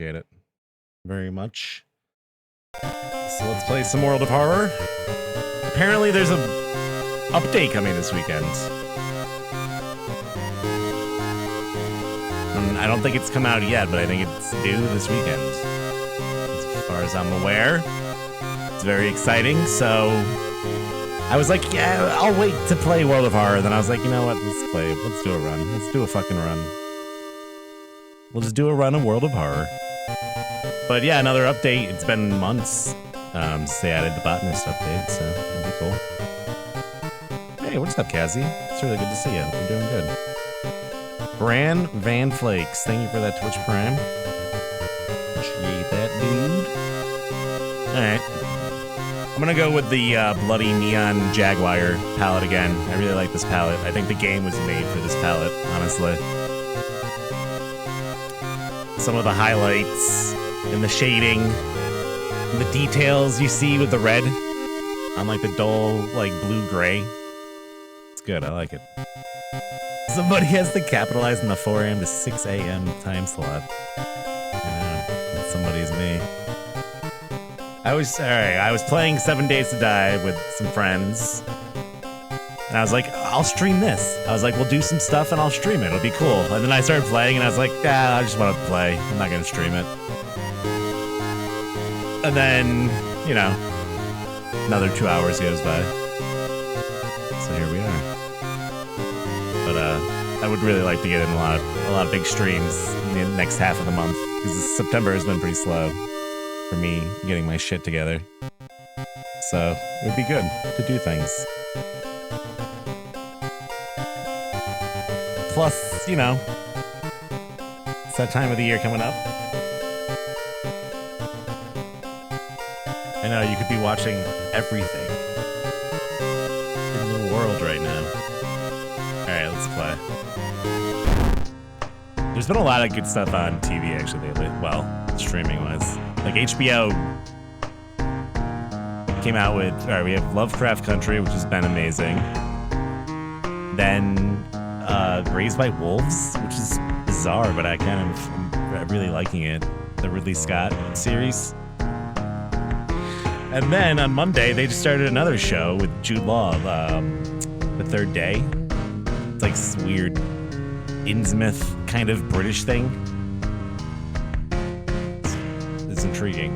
Appreciate it very much. So let's play some World of Horror. Apparently there's a update coming this weekend. I don't think it's come out yet, but I think it's due this weekend. As far as I'm aware. It's very exciting, so I was like, yeah, I'll wait to play World of Horror. Then I was like, you know what, let's do a run. Let's do a fucking run. We'll just do a run of World of Horror. But yeah, another update. It's been months since they added the botanist update, so it'll be cool. Hey, what's up, Kazzy? It's really good to see you. You're doing good. Bran Van Flakes, thank you for that Twitch Prime. Appreciate that, dude. Alright. I'm gonna go with the Bloody Neon Jaguar palette again. I really like this palette. I think the game was made for this palette, honestly. Some of the highlights and the shading and the details you see with the red on like the dull like blue-gray. It's good, I like it. Somebody has to capitalize in the 4 a.m. to 6 a.m. time slot. Yeah, that somebody's me. I was playing 7 Days to Die with some friends. And I was like, I'll stream this. I was like, we'll do some stuff and I'll stream it. It'll be cool. And then I started playing and I was like, I just want to play. I'm not going to stream it. And then, you know, another 2 hours goes by. So here we are. But I would really like to get in a lot of big streams in the next half of the month. Because September has been pretty slow for me getting my shit together. So it would be good to do things. Plus, you know, it's that time of the year coming up. I know you could be watching everything in the world right now. Alright, let's play. There's been a lot of good stuff on TV actually lately. Well, streaming-wise. Like HBO came out with, alright, we have Lovecraft Country, which has been amazing. Then Raised by Wolves, which is bizarre, but I'm really liking it. The Ridley Scott series. And then on Monday, they just started another show with Jude Law, The Third Day. It's like this weird Innsmouth kind of British thing. It's intriguing.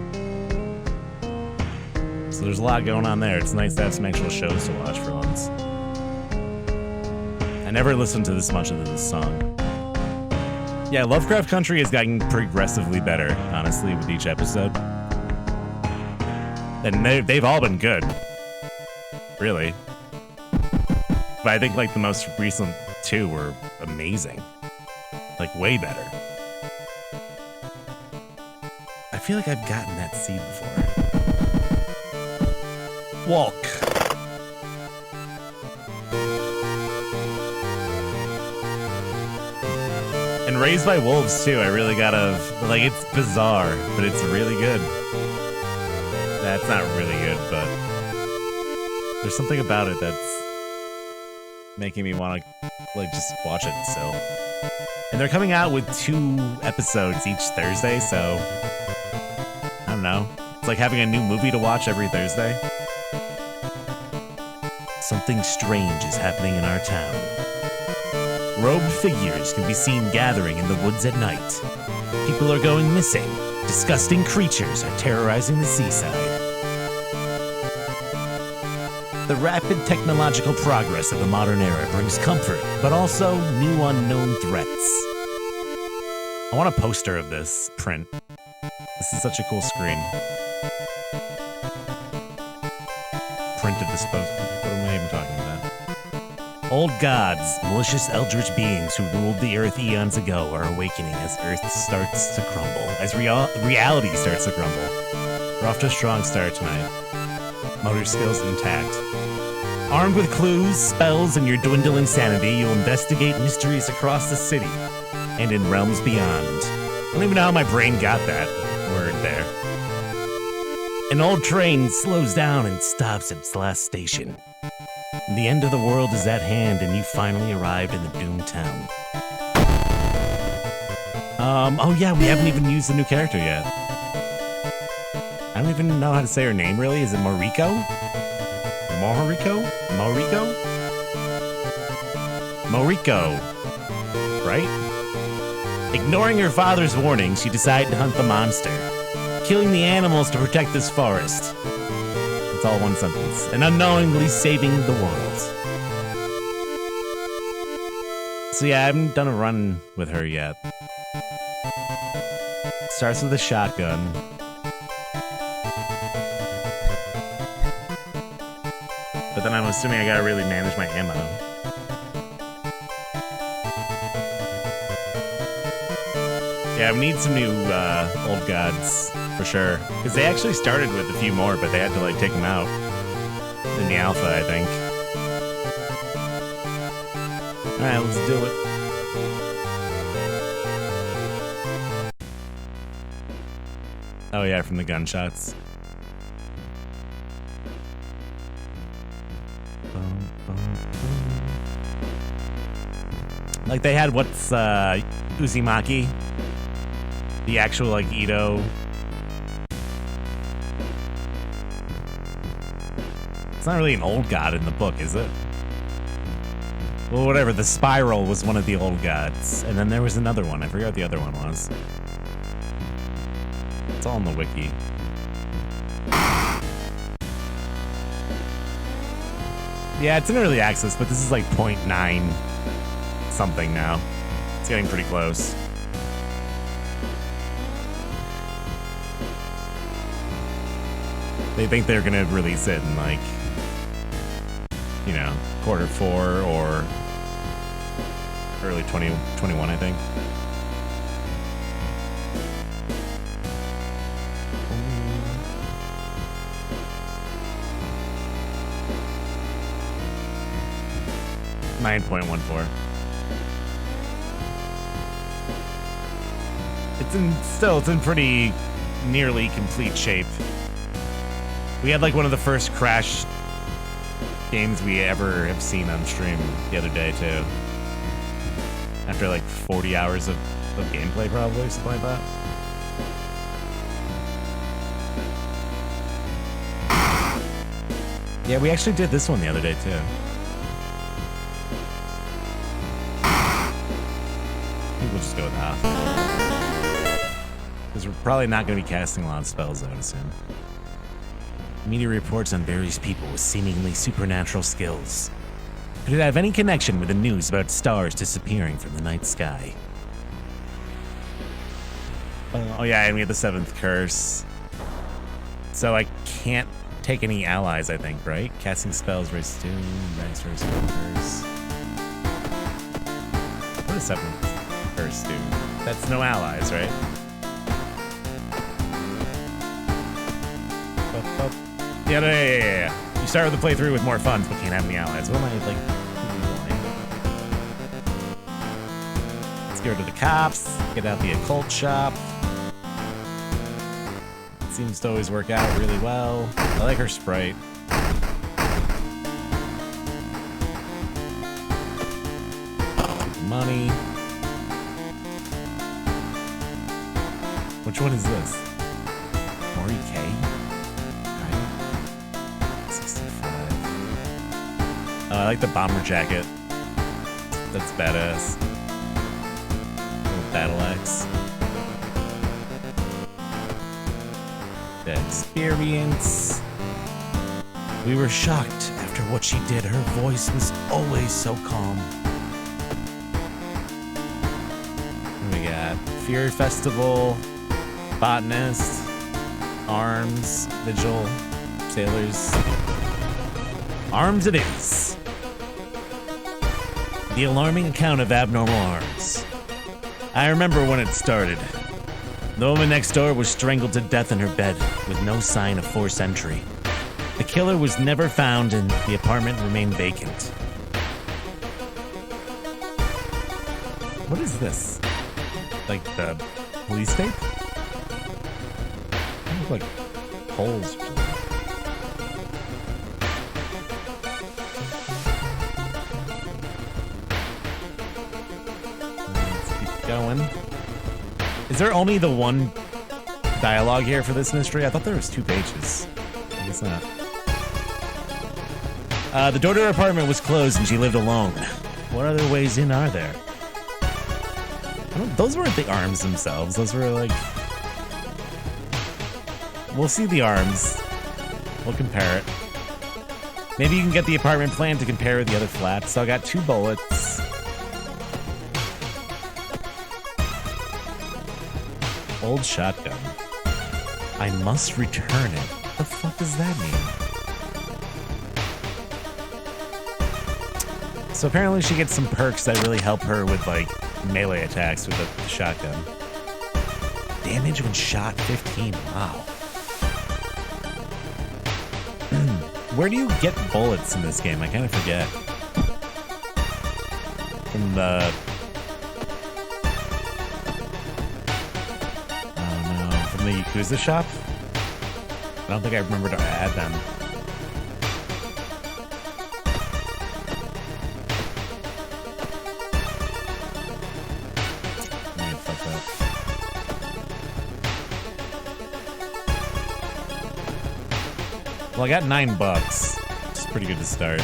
So there's a lot going on there. It's nice to have some actual shows to watch for once. I never listened to this much of this song. Yeah, Lovecraft Country has gotten progressively better, honestly, with each episode. And they've all been good. Really. But I think like the most recent two were amazing. Like way better. I feel like I've gotten that seed before. Walk. And Raised by Wolves too, I really gotta, like, it's bizarre, but it's really good. That's not really good, but there's something about it that's making me want to, like, just watch it still. And they're coming out with 2 episodes each Thursday, so I don't know. It's like having a new movie to watch every Thursday. Something strange is happening in our town. Robed figures can be seen gathering in the woods at night. People are going missing. Disgusting creatures are terrorizing the seaside. The rapid technological progress of the modern era brings comfort, but also new unknown threats. I want a poster of this print. This is such a cool screen. Print of this poster. What am I even talking about? Old gods, malicious eldritch beings who ruled the earth eons ago are awakening as Earth starts to crumble, as reality starts to crumble. We're off to a strong start tonight. Motor skills intact. Armed with clues, spells, and your dwindling sanity, you'll investigate mysteries across the city and in realms beyond. I don't even know how my brain got that word there. An old train slows down and stops at its last station. The end of the world is at hand, and you finally arrived in the doomed town. Oh yeah, we haven't even used the new character yet. I don't even know how to say her name, really. Is it Moriko? Moriko? Moriko? Moriko. Right? Ignoring her father's warning, she decided to hunt the monster, killing the animals to protect this forest. It's all one sentence. And unknowingly saving the world. So yeah, I haven't done a run with her yet. Starts with a shotgun. But then I'm assuming I gotta really manage my ammo. Yeah, we need some new old gods, for sure. Because they actually started with a few more, but they had to like take them out in the alpha, I think. Alright, let's do it. Oh yeah, from the gunshots. Like they had what's Uzumaki? The actual like Ito. It's not really an old god in the book, is it? Well, whatever, the Spiral was one of the old gods. And then there was another one. I forgot what the other one was. It's all in the wiki. Yeah, it's in early access, but this is like 0.9 something now. It's getting pretty close. They think they're gonna release it in like, you know, Q4 or early 2021, I think. 9.14. It's in pretty nearly complete shape. We had like one of the first Crash games we ever have seen on stream the other day too. After like 40 hours of gameplay, probably something like that. Yeah, we actually did this one the other day too. I think we'll just go with half. Because we're probably not going to be casting a lot of spells, I would assume. Media reports on various people with seemingly supernatural skills. Could it have any connection with the news about stars disappearing from the night sky? Oh yeah, and we have the 7th curse. So I can't take any allies, I think, right? Casting spells, raise 2, max raise 4 curse. What does 7th curse do? That's no allies, right? Yeah. You start with the playthrough with more funds, but can't have any allies. What am I, like... Let's go to the cops, get out the occult shop. It seems to always work out really well. I like her sprite. Money. Which one is this? Mori K? I like the bomber jacket. That's badass. Little battle axe. The experience. We were shocked after what she did. Her voice was always so calm. What do we got? Fury Festival, Botanist, Arms, Vigil, Sailors. Arms it is. The alarming account of abnormal arms. I remember when it started. The woman next door was strangled to death in her bed with no sign of forced entry. The killer was never found and the apartment remained vacant. What is this? Like the police tape? They look like holes. Going. Is there only the one dialogue here for this mystery? I thought there was 2 pages. I guess not. The door to her apartment was closed and she lived alone. What other ways in are there? Those weren't the arms themselves. Those were like... We'll see the arms. We'll compare it. Maybe you can get the apartment plan to compare with the other flats. So I got 2 bullets. Old shotgun. I must return it. What the fuck does that mean? So apparently she gets some perks that really help her with like melee attacks with the shotgun. Damage when shot 15. Wow. Where do you get bullets in this game? I kind of forget. From the... Oh no. From the Yakuza shop? I don't think I remember to add them. Well, I got $9. It's pretty good to start.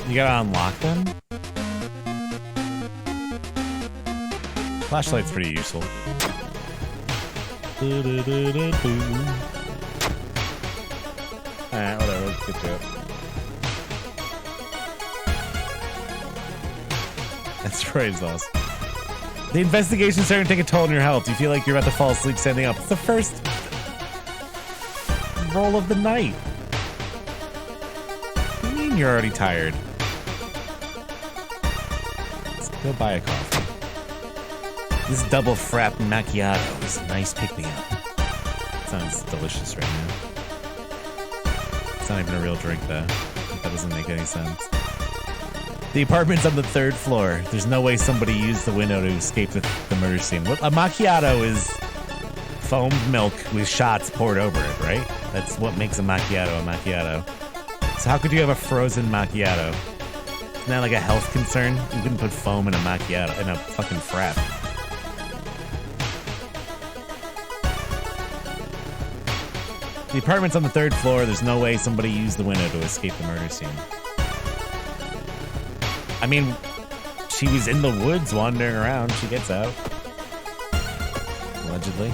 You gotta unlock them? Flashlight's pretty useful. Alright, whatever, let's get to it. That's Freud's loss. The investigation's starting to take a toll on your health. You feel like you're about to fall asleep standing up. It's the first roll of the night. What do you mean you're already tired? Let's go buy a coffee. This double frap macchiato is a nice pick-me-up. Sounds delicious right now. It's not even a real drink, though. That doesn't make any sense. The apartment's on the 3rd floor. There's no way somebody used the window to escape the murder scene. A macchiato is foamed milk with shots poured over it, right? That's what makes a macchiato a macchiato. So how could you have a frozen macchiato? Isn't that like a health concern? You couldn't put foam in a macchiato, in a fucking frap. The apartment's on the 3rd floor. There's no way somebody used the window to escape the murder scene. I mean, she was in the woods wandering around. She gets out. Allegedly.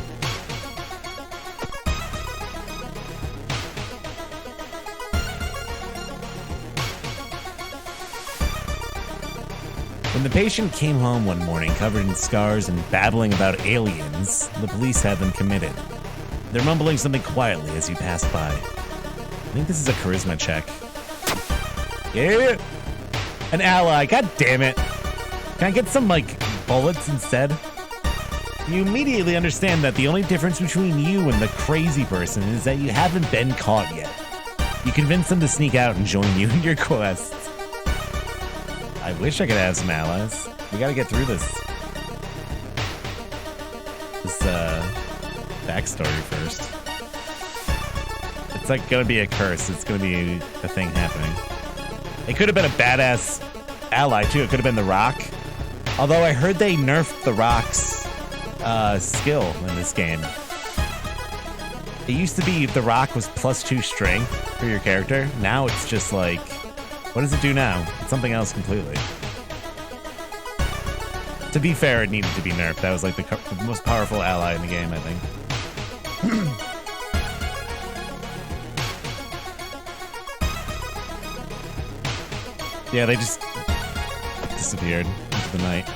When the patient came home one morning covered in scars and babbling about aliens, the police had them committed. They're mumbling something quietly as you pass by. I think this is a charisma check. Yeah! An ally, god damn it. Can I get some, like, bullets instead? You immediately understand that the only difference between you and the crazy person is that you haven't been caught yet. You convince them to sneak out and join you in your quests. I wish I could have some allies. We gotta get through this backstory first. It's like gonna be a curse. It's gonna be a thing happening. It could have been a badass ally, too. It could have been The Rock. Although I heard they nerfed The Rock's skill in this game. It used to be The Rock was +2 strength for your character. Now it's just like... What does it do now? It's something else completely. To be fair, it needed to be nerfed. That was like the most powerful ally in the game, I think. Yeah, they just disappeared into the night.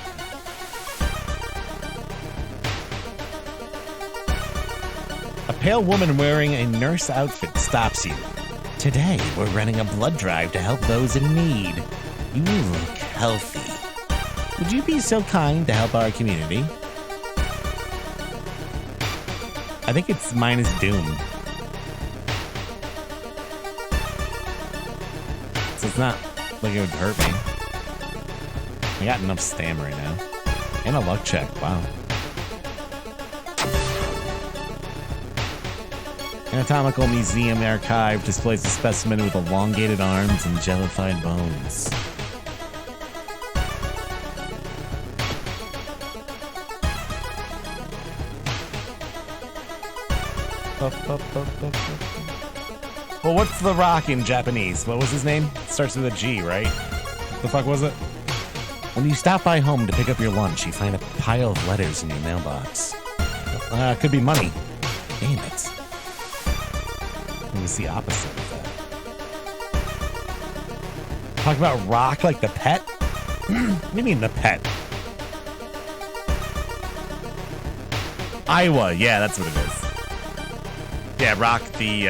A pale woman wearing a nurse outfit stops you. Today, we're running a blood drive to help those in need. You look healthy. Would you be so kind to help our community? I think it's mine is doomed. So it's not like it would hurt me. I got enough stam right now. And a luck check, wow. Anatomical Museum Archive displays a specimen with elongated arms and jellified bones. Well, what's the rock in Japanese? What was his name? It starts with a G, right? What the fuck was it? When you stop by home to pick up your lunch, you find a pile of letters in your mailbox. Could be money. Damn it. It was the opposite of that. Talk about rock like the pet? What do you mean the pet? Iowa, yeah, that's what it is. Yeah, Rock the,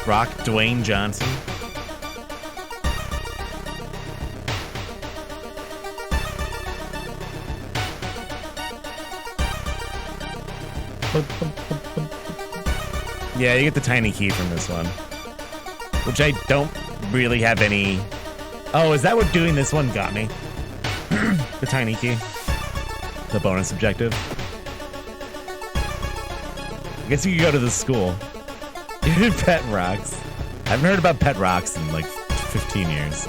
Rock Dwayne Johnson. Yeah, you get the tiny key from this one, which I don't really have any. Oh, is that what doing this one got me? The tiny key, the bonus objective. I guess you could go to the school. Pet rocks. I haven't heard about pet rocks in like 15 years.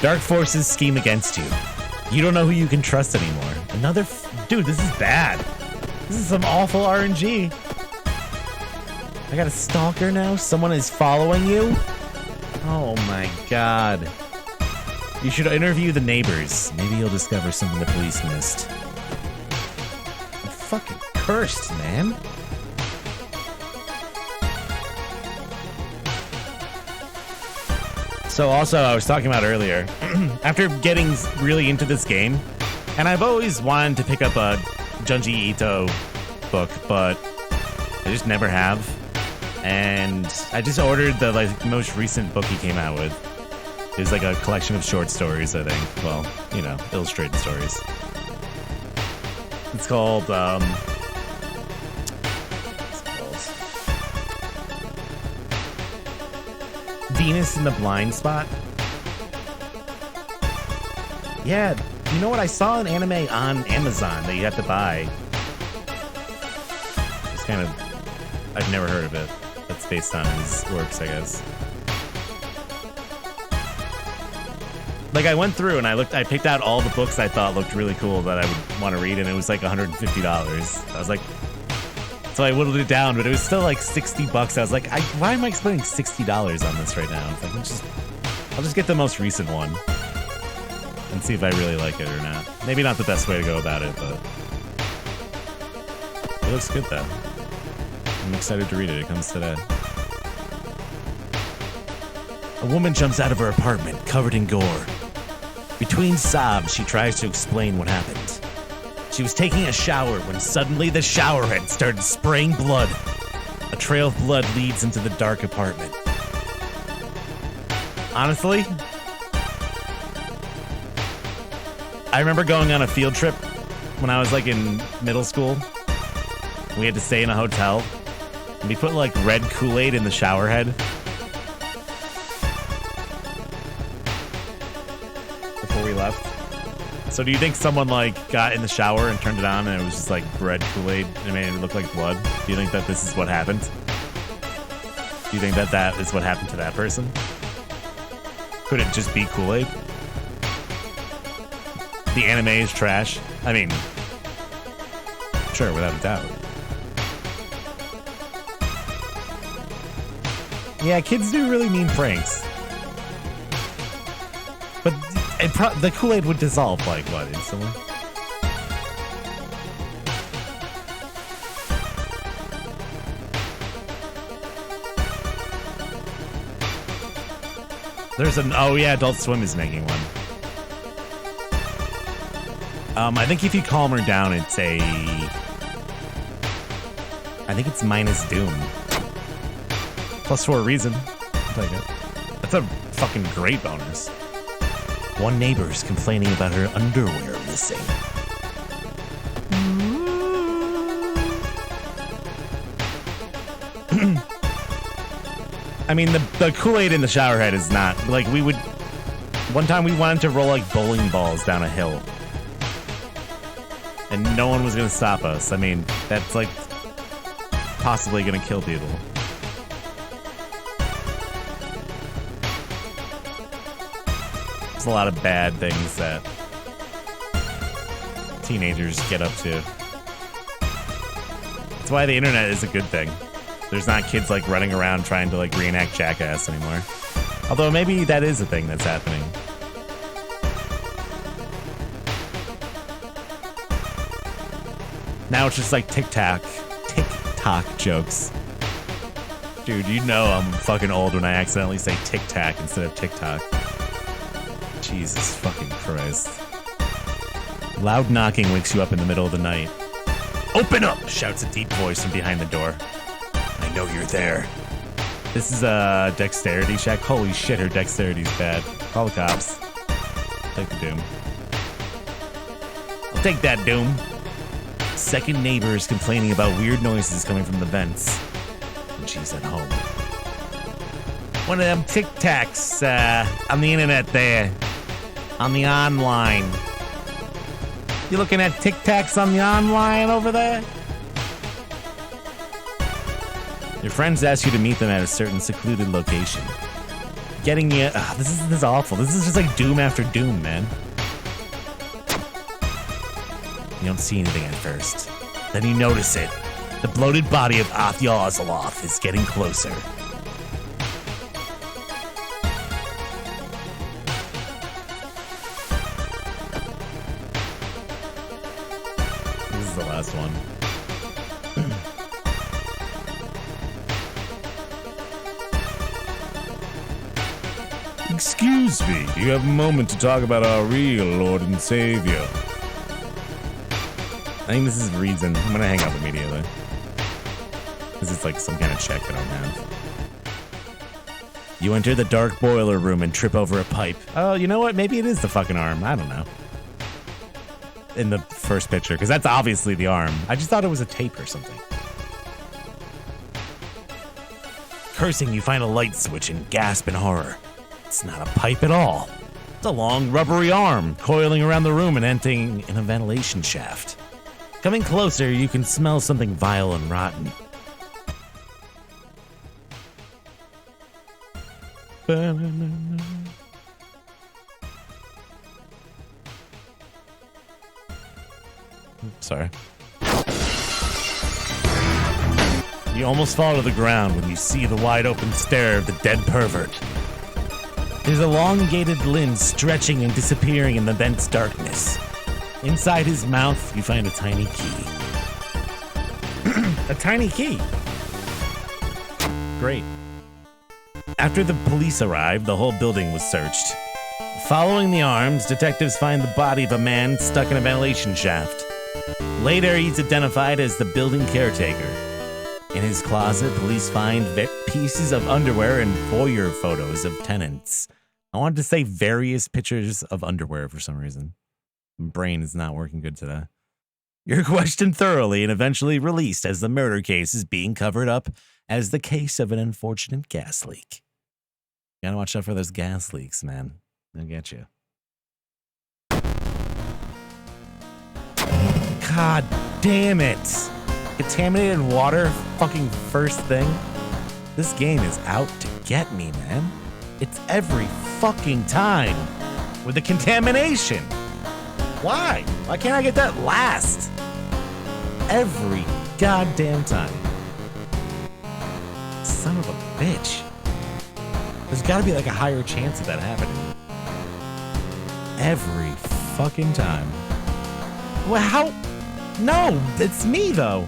Dark forces scheme against you. You don't know who you can trust anymore. Dude, this is bad. This is some awful RNG. I got a stalker now? Someone is following you? Oh my god. You should interview the neighbors. Maybe you'll discover something the police missed. I'm fucking cursed, man. So also, I was talking about earlier, after getting really into this game, and I've always wanted to pick up a Junji Ito book, but I just never have. And I just ordered the most recent book he came out with. It was like a collection of short stories, I think. Well, illustrated stories. It's called, Venus in the Blind Spot. Yeah, you know what? I saw an anime on Amazon that you have to buy. It's kind of... I've never heard of it. That's based on his works, I guess. Like, I went through and I picked out all the books I thought looked really cool that I would want to read, and it was like $150. I was like... So I whittled it down, but it was still like $60. I was like, why am I spending $60 on this right now? It's like, I'll just get the most recent one and see if I really like it or not. Maybe not the best way to go about it, but it looks good though. I'm excited to read it. It comes today. A woman jumps out of her apartment, covered in gore. Between sobs, she tries to explain what happened. She was taking a shower when suddenly the shower head started spraying blood. A trail of blood leads into the dark apartment. Honestly, I remember going on a field trip when I was like in middle school. We had to stay in a hotel. And we put like red Kool-Aid in the shower head. Before we left. So do you think someone like got in the shower and turned it on and it was just like red Kool-Aid and it made it look like blood? Do you think that this is what happened? Do you think that that is what happened to that person? Could it just be Kool-Aid? The anime is trash. I mean, sure, without a doubt. Yeah, kids do really mean pranks. But the Kool-Aid would dissolve, like, what, instantly? There's oh yeah, Adult Swim is making one. I think if you calm her down, it's I think it's minus doom. Plus for a reason. I'll take it. That's a fucking great bonus. One neighbor's complaining about her underwear missing. I mean, the Kool-Aid in the shower head is not... Like, we would... One time we wanted to roll, like, bowling balls down a hill. And no one was going to stop us. I mean, that's, like, possibly going to kill people. There's a lot of bad things that teenagers get up to. That's why the internet is a good thing. There's not kids like running around trying to like reenact Jackass anymore. Although maybe that is a thing that's happening. Now it's just like TikTok jokes. Dude, you know I'm fucking old when I accidentally say tic-tac instead of TikTok. Jesus fucking Christ. Loud knocking wakes you up in the middle of the night. Open up! Shouts a deep voice from behind the door. I know you're there. This is a dexterity check. Holy shit, her dexterity's bad. Call the cops. Take the doom. I'll take that doom. Second neighbor is complaining about weird noises coming from the vents. And she's at home. One of them tic-tacs on the internet there. On the online. You looking at tic-tacs on the online over there? Your friends ask you to meet them at a certain secluded location. Getting you... this is awful. This is just like doom after doom, man. You don't see anything at first. Then you notice it. The bloated body of Athia Ozoloth is getting closer. This is the last one. Excuse me, do you have a moment to talk about our real Lord and Savior? I think this is the reason. I'm gonna hang up immediately. Because it's like some kind of check I don't have. You enter the dark boiler room and trip over a pipe. Oh, you know what? Maybe it is the fucking arm. I don't know. In the first picture, because that's obviously the arm. I just thought it was a tape or something. Cursing, you find a light switch and gasp in horror. It's not a pipe at all. It's a long rubbery arm coiling around the room and ending in a ventilation shaft. Coming closer, you can smell something vile and rotten. Sorry. You almost fall to the ground when you see the wide open stare of the dead pervert. His elongated limbs stretching and disappearing in the vent's darkness. Inside his mouth, you find a tiny key. A tiny key. Great. After the police arrived, the whole building was searched. Following the arms, detectives find the body of a man stuck in a ventilation shaft. Later, he's identified as the building caretaker. In his closet, police find pieces of underwear and voyeur photos of tenants. I wanted to say various pictures of underwear for some reason. My brain is not working good today. You're questioned thoroughly and eventually released as the murder case is being covered up as the case of an unfortunate gas leak. You gotta watch out for those gas leaks, man. They'll get you. God damn it. Contaminated water, fucking first thing. This game is out to get me, man. It's every fucking time with the contamination. Why? Why can't I get that last? Every goddamn time. Son of a bitch. There's gotta be like a higher chance of that happening. Every fucking time. Well, how? No, it's me though.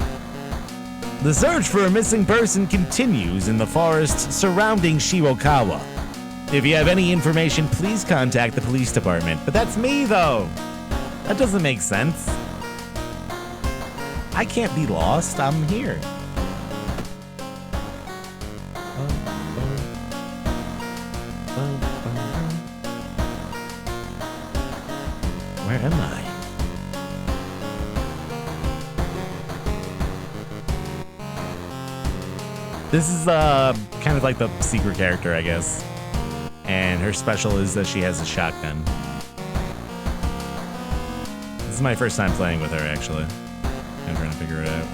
The search for a missing person continues in the forest surrounding Shirokawa. If you have any information, please contact the police department. But that's me though. That doesn't make sense. I can't be lost. I'm here. Where am I? This is kind of like the secret character, I guess. And her special is that she has a shotgun. This is my first time playing with her, actually. I'm trying to figure it out.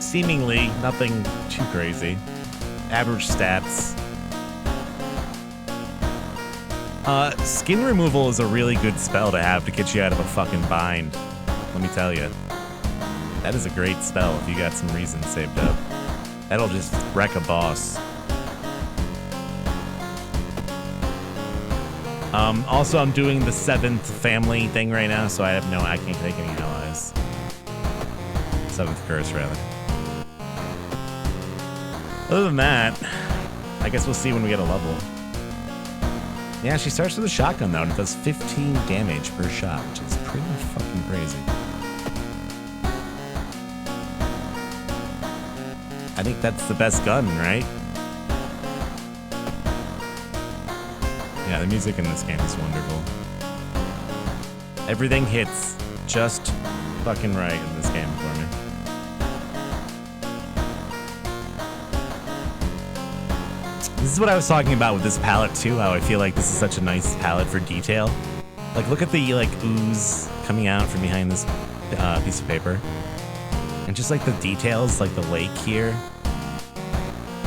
Seemingly nothing too crazy. Average stats. Skin removal is a really good spell to have to get you out of a fucking bind. Let me tell you. That is a great spell if you got some reason saved up. That'll just wreck a boss. Also, I'm doing the 7th family thing right now, so I can't take any allies. 7th curse, rather. Other than that, I guess we'll see when we get a level. Yeah, she starts with a shotgun, though, and it does 15 damage per shot, which is pretty fucking crazy. I think that's the best gun, right? Yeah, the music in this game is wonderful. Everything hits just fucking right in this game for me. This is what I was talking about with this palette too, how I feel like this is such a nice palette for detail. Like, look at the ooze coming out from behind this piece of paper. And just like the details, like the lake here,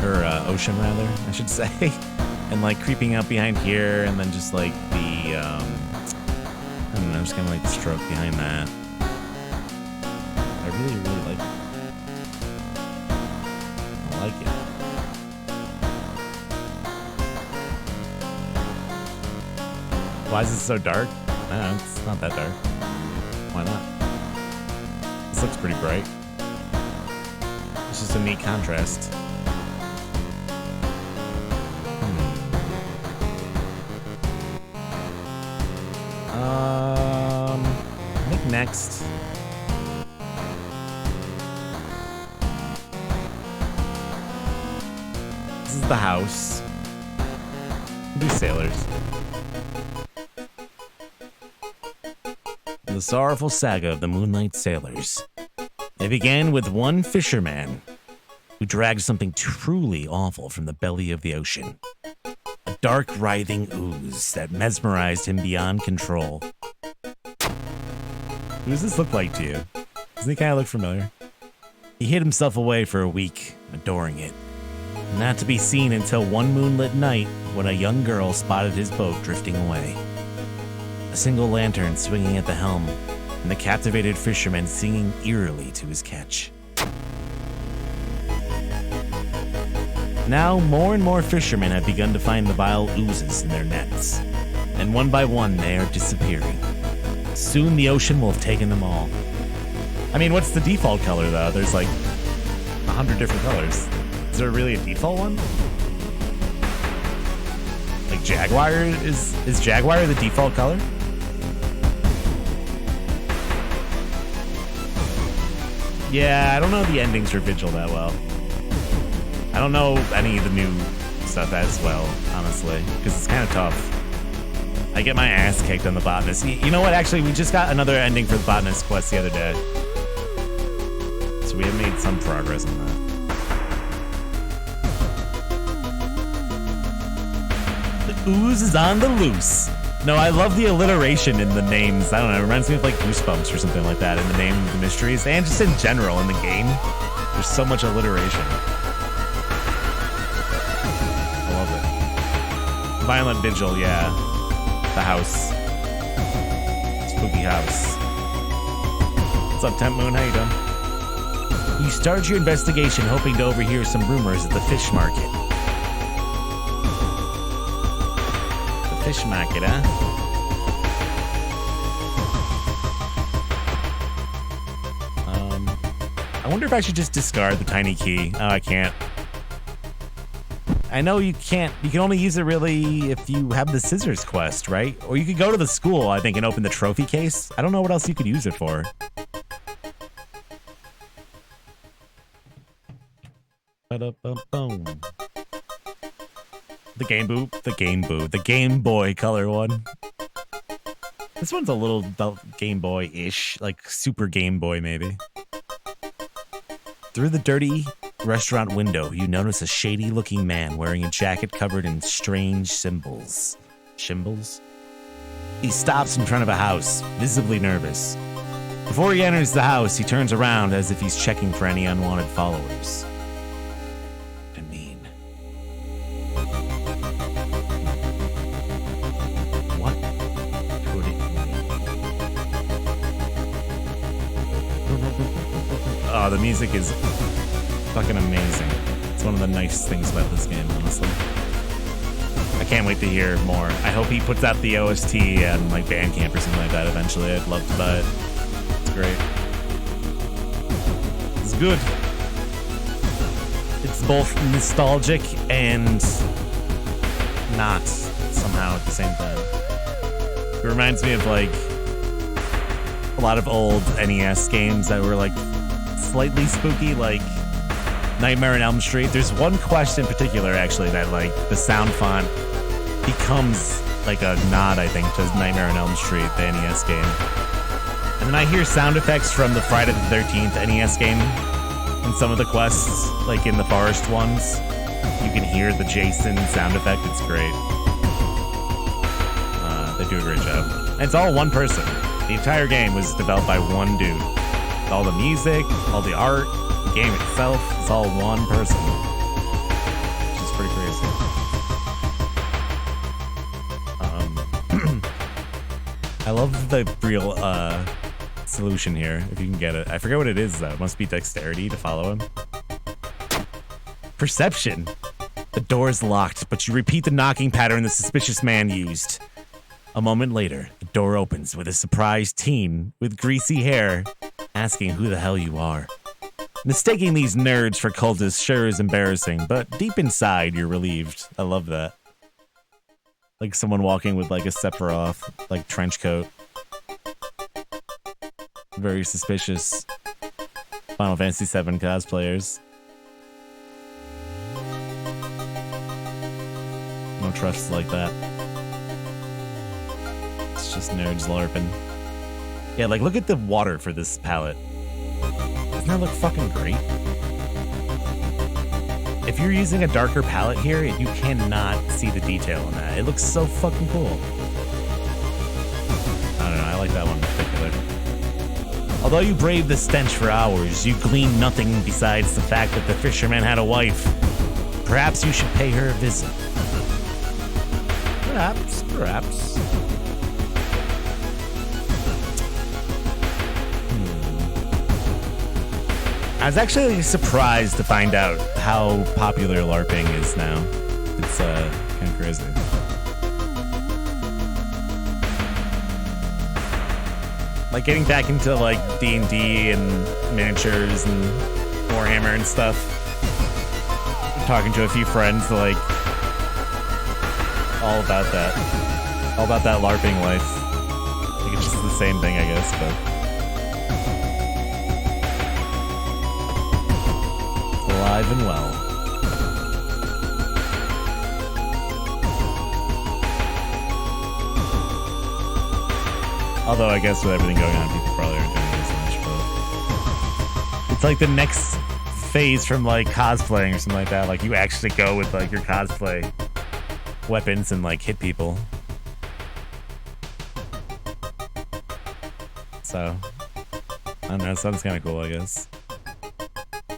or ocean rather, I should say. And like creeping up behind here, and then just like the, I don't know, just kind of like the stroke behind that. I really, really like it. I like it. Why is this so dark? No, it's not that dark. Why not? This looks pretty bright. It's just a neat contrast. I think next. This is the house. We'll do sailors. The sorrowful saga of the Moonlight Sailors. They began with one fisherman who dragged something truly awful from the belly of the ocean. A dark, writhing ooze that mesmerized him beyond control. Who does this look like to you? Doesn't he kind of look familiar? He hid himself away for a week, adoring it. Not to be seen until one moonlit night when a young girl spotted his boat drifting away. A single lantern swinging at the helm, and the captivated fisherman singing eerily to his catch. Now, more and more fishermen have begun to find the vile oozes in their nets, and one by one they are disappearing. Soon the ocean will have taken them all. I mean, what's the default color, though? There's like 100 different colors. Is there really a default one? Like Jaguar? Is Jaguar the default color? Yeah, I don't know the endings for Vigil that well. I don't know any of the new stuff as well, honestly, because it's kind of tough. I get my ass kicked on the botanist. You know what? Actually, we just got another ending for the botanist quest the other day. So we have made some progress on that. The ooze is on the loose. No, I love the alliteration in the names. I don't know, it reminds me of like Goosebumps or something like that in the name of the mysteries, and just in general in the game. There's so much alliteration. I love it. Violent Vigil, yeah. The house. Spooky house. What's up, Temp Moon? How you doing? You start your investigation hoping to overhear some rumors at the fish market. Fish market, huh? I wonder if I should just discard the tiny key. Oh, I can't. I know you can't. You can only use it really if you have the scissors quest, right? Or you could go to the school, I think, and open the trophy case. I don't know what else you could use it for. Ba-da-bum-bum. The Game Boy color one. This one's a little Game Boy-ish, like Super Game Boy maybe. Through the dirty restaurant window, you notice a shady-looking man wearing a jacket covered in strange symbols. Symbols? He stops in front of a house, visibly nervous. Before he enters the house, he turns around as if he's checking for any unwanted followers. the music is fucking amazing. It's one of the nice things about this game, honestly. I can't wait to hear more. I hope he puts out the OST and like Bandcamp or something like that eventually. I'd love to buy it. It's great. It's good. It's both nostalgic and not somehow at the same time. It reminds me of like a lot of old NES games that were like slightly spooky, like Nightmare on Elm Street. There's one quest in particular actually that like the sound font becomes like a nod, I think, to Nightmare on Elm Street, the NES game. And then I hear sound effects from the Friday the 13th NES game in some of the quests, like in the forest ones. You can hear the Jason sound effect. It's great. They do a great job. And it's all one person. The entire game was developed by one dude. All the music, all the art, the game itself, it's all one person. Which is pretty crazy. I love the real solution here, if you can get it. I forget what it is, though. It must be dexterity to follow him. Perception. The door is locked, but you repeat the knocking pattern the suspicious man used. A moment later, the door opens with a surprised teen with greasy hair asking who the hell you are. Mistaking these nerds for cultists sure is embarrassing, but deep inside, you're relieved. I love that. Like someone walking with like a Sephiroth, like trench coat. Very suspicious. Final Fantasy VII cosplayers. No trusts like that. It's just nerds LARPing. Yeah, like look at the water for this palette. Doesn't that look fucking great? If you're using a darker palette here, you cannot see the detail in that. It looks so fucking cool. I don't know, I like that one in particular. Although you braved the stench for hours, you gleaned nothing besides the fact that the fisherman had a wife. Perhaps you should pay her a visit. Perhaps. I was actually surprised to find out how popular LARPing is now. It's kind of crazy. Like getting back into like D&D and miniatures and Warhammer and stuff. Talking to a few friends like all about that LARPing life. Like it's just the same thing, I guess, but alive and well. Although I guess with everything going on, people probably aren't doing it as much, but it's like the next phase from like cosplaying or something like that. Like you actually go with like your cosplay weapons and like hit people. So I don't know, it sounds kind of cool, I guess.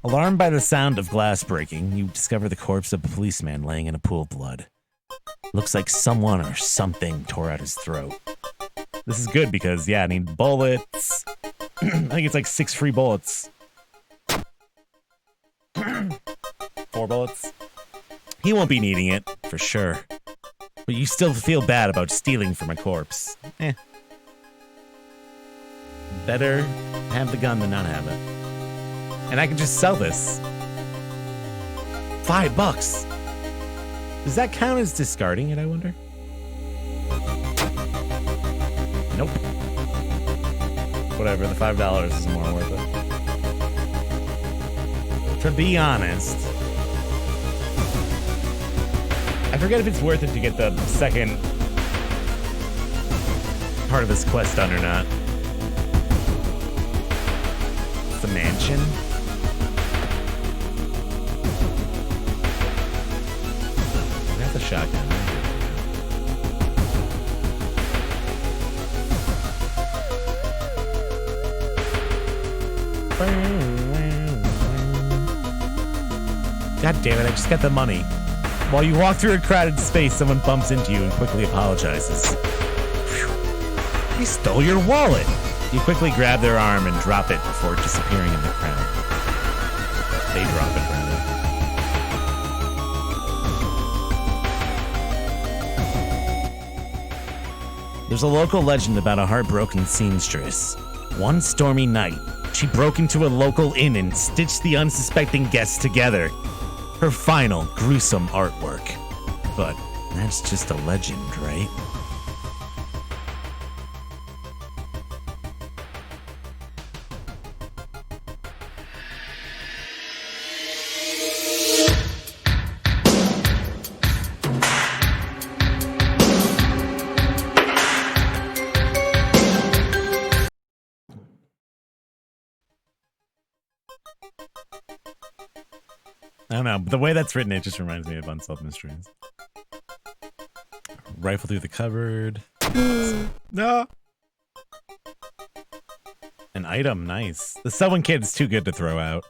Alarmed by the sound of glass breaking, you discover the corpse of a policeman laying in a pool of blood. Looks like someone or something tore out his throat. This is good because, yeah, I need bullets. I think it's like 6 free bullets. 4 bullets. He won't be needing it, for sure. But you still feel bad about stealing from a corpse. Better have the gun than not have it. And I can just sell this. $5. Does that count as discarding it, I wonder? Nope. Whatever, the $5 is more worth it. To be honest, I forget if it's worth it to get the second part of this quest done or not. The mansion? The shotgun. God damn it, I just got the money. While you walk through a crowded space, someone bumps into you and quickly apologizes. Whew. I stole your wallet. You quickly grab their arm and drop it before disappearing in the crowd. They drop it, rather. There's a local legend about a heartbroken seamstress. One stormy night, she broke into a local inn and stitched the unsuspecting guests together. Her final, gruesome artwork. But that's just a legend, right? I don't know, but the way that's written, it just reminds me of Unsolved Mysteries. Rifle through the cupboard. No! An item, nice. The sewing kit is too good to throw out.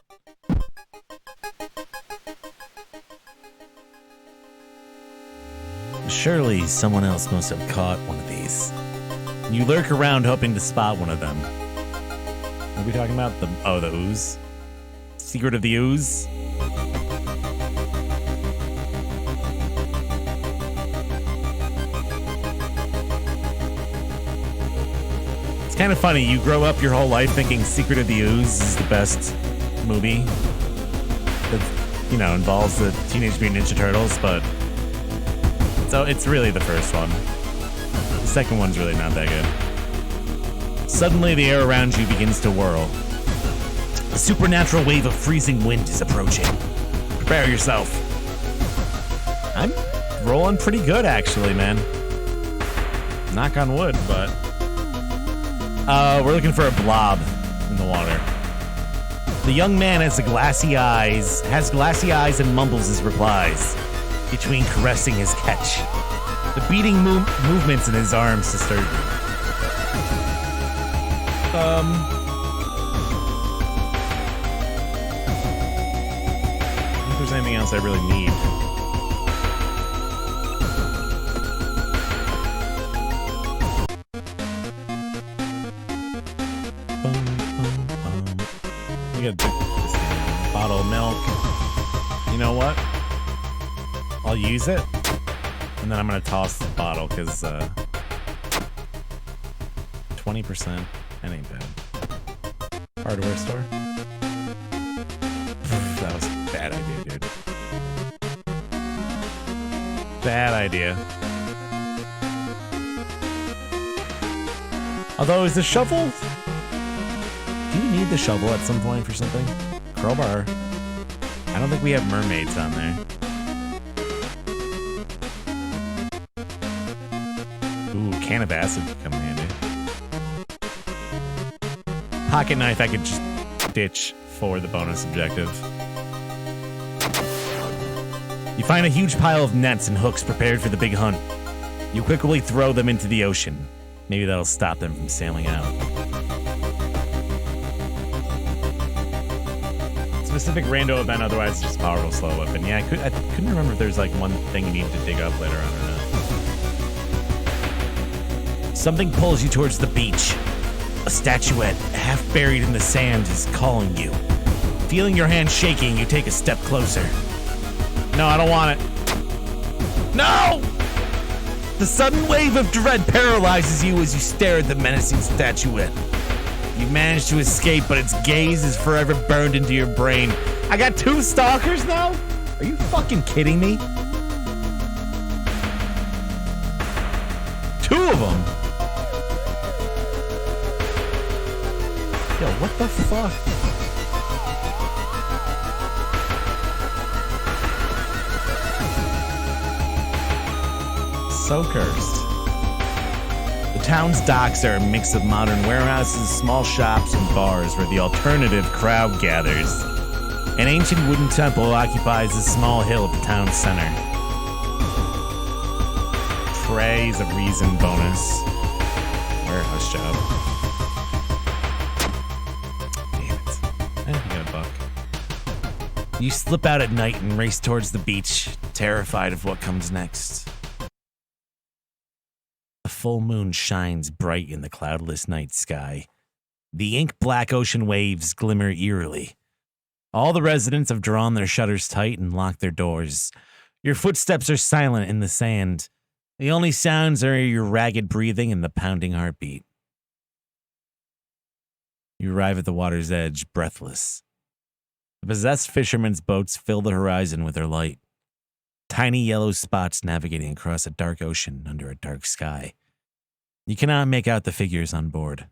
Surely someone else must have caught one of these. You lurk around hoping to spot one of them. What are we talking about? The ooze? Secret of the ooze? It's kind of funny. You grow up your whole life thinking Secret of the Ooze is the best movie that, you know, involves the Teenage Mutant Ninja Turtles, but so it's really the first one. The second one's really not that good. Suddenly, the air around you begins to whirl. A supernatural wave of freezing wind is approaching. Prepare yourself. I'm rolling pretty good, actually, man. Knock on wood, but we're looking for a blob in the water. The young man has glassy eyes and mumbles his replies between caressing his catch. The beating movements in his arms disturb me. I don't think there's anything else I really need. Get this bottle of milk. You know what? I'll use it, and then I'm gonna toss the bottle because 20%. That ain't bad. Hardware store. That was a bad idea, dude. Bad idea. Although, is the shovel? Do you need the shovel at some point for something? Crowbar. I don't think we have mermaids on there. Ooh, can of acid could come in handy. Pocket knife I could just ditch for the bonus objective. You find a huge pile of nets and hooks prepared for the big hunt. You quickly throw them into the ocean. Maybe that'll stop them from sailing out. Specific rando event, otherwise just powerful slow weapon. Yeah, I couldn't remember if there's like one thing you need to dig up later on or not. Something pulls you towards the beach. A statuette, half buried in the sand, is calling you. Feeling your hand shaking, you take a step closer. No, I don't want it. No! The sudden wave of dread paralyzes you as you stare at the menacing statuette. You manage to escape, but its gaze is forever burned into your brain. I got 2 stalkers now? Are you fucking kidding me? 2 of them? Yo, what the fuck? So cursed. The town's docks are a mix of modern warehouses, small shops, and bars where the alternative crowd gathers. An ancient wooden temple occupies a small hill at the town center. Praise a reason bonus. Warehouse job. Damn it. I got a buck. You slip out at night and race towards the beach, terrified of what comes next. The full moon shines bright in the cloudless night sky. The ink-black ocean waves glimmer eerily. All the residents have drawn their shutters tight and locked their doors. Your footsteps are silent in the sand. The only sounds are your ragged breathing and the pounding heartbeat. You arrive at the water's edge, breathless. The possessed fishermen's boats fill the horizon with their light. Tiny yellow spots navigating across a dark ocean under a dark sky. You cannot make out the figures on board.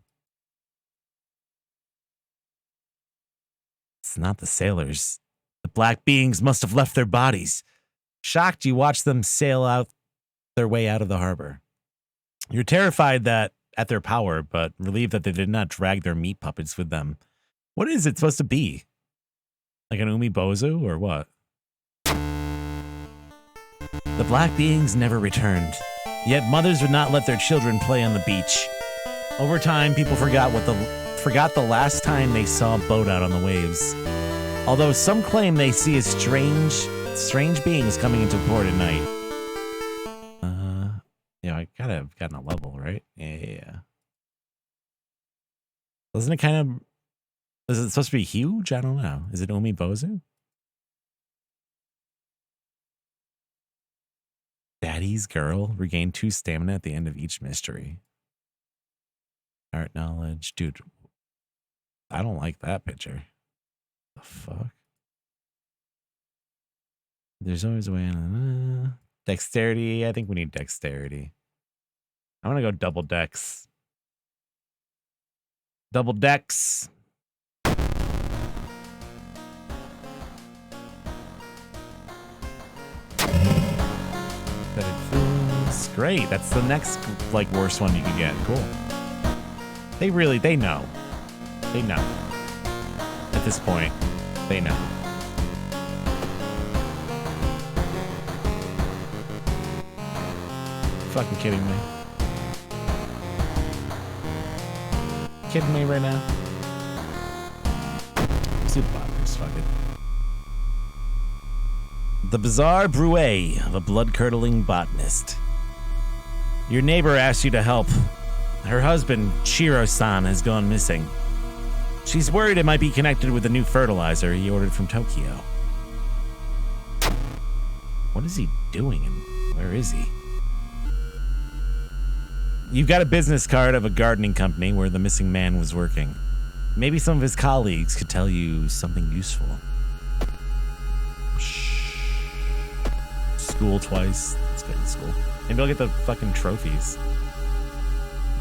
It's not the sailors. The black beings must have left their bodies. Shocked, you watch them sail out their way out of the harbor. You're terrified at their power, but relieved that they did not drag their meat puppets with them. What is it supposed to be? Like an umebozu or what? The black beings never returned. Yet mothers would not let their children play on the beach. Over time, people forgot the last time they saw a boat out on the waves. Although some claim they see as strange beings coming into port at night. Yeah, I gotta have gotten a level, right? Yeah. Doesn't it kind of... Is it supposed to be huge? I don't know. Is it umebozu? Daddy's girl regained 2 stamina at the end of each mystery. Art knowledge. Dude, I don't like that picture. The fuck? There's always a way in. Dexterity. I think we need dexterity. I'm going to go double dex. Double dex. That it feels great. That's the next, like, worst one you can get. Cool. They know. They know. At this point, they know. Fucking kidding me. Kidding me right now? Super bottles, fuck it. The bizarre bruee of a blood-curdling botanist. Your neighbor asked you to help. Her husband, Shiro-san, has gone missing. She's worried it might be connected with the new fertilizer he ordered from Tokyo. What is he doing and where is he? You've got a business card of a gardening company where the missing man was working. Maybe some of his colleagues could tell you something useful. Shh. School twice. Let's get in school. Maybe I'll get the fucking trophies.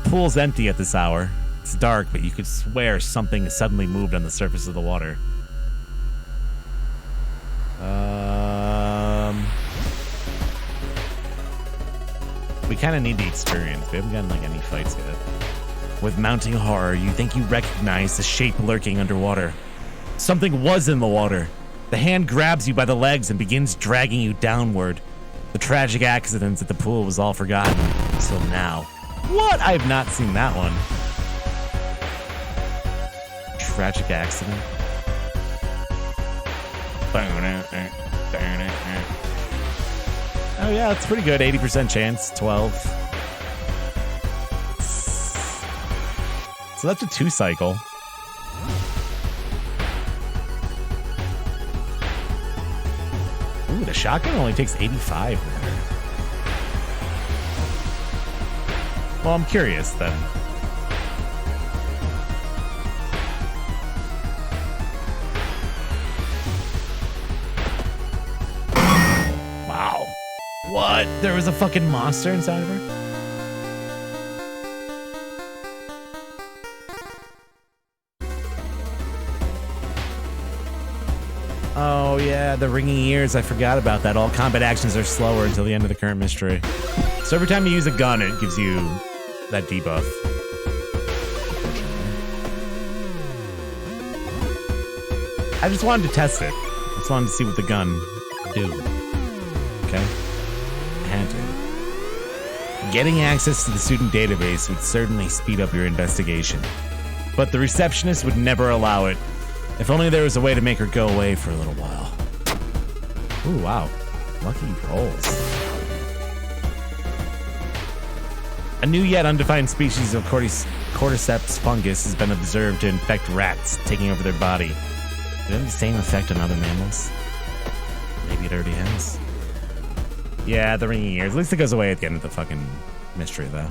The pool's empty at this hour. It's dark, but you could swear something suddenly moved on the surface of the water. We kind of need the experience. We haven't gotten like any fights yet. With mounting horror, you think you recognize the shape lurking underwater. Something was in the water. The hand grabs you by the legs and begins dragging you downward. The tragic accidents at the pool was all forgotten until now. What? I have not seen that one. Tragic accident. Oh yeah, it's pretty good. 80% chance. 12. So that's a 2 cycle. Ooh, the shotgun only takes 85 there. Well, I'm curious then. Wow. What? There was a fucking monster inside of her? Oh, yeah, the ringing ears. I forgot about that. All combat actions are slower until the end of the current mystery. So every time you use a gun, it gives you that debuff. I just wanted to test it. I just wanted to see what the gun do. Okay? I had to. Getting access to the student database would certainly speed up your investigation. But the receptionist would never allow it. If only there was a way to make her go away for a little while. Ooh, wow. Lucky rolls. A new yet undefined species of cordyceps fungus has been observed to infect rats, taking over their body. Did it have the same effect on other mammals? Maybe it already has. Yeah, the ringing ears. At least it goes away at the end of the fucking mystery, though.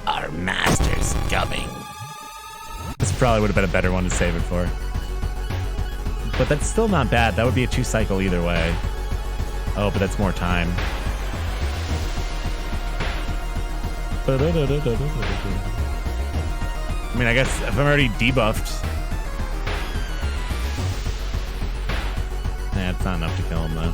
Our master's coming. This probably would have been a better one to save it for. But that's still not bad. That would be a 2-cycle either way. Oh, but that's more time. I mean, I guess if I'm already debuffed. Nah, it's not enough to kill him, though.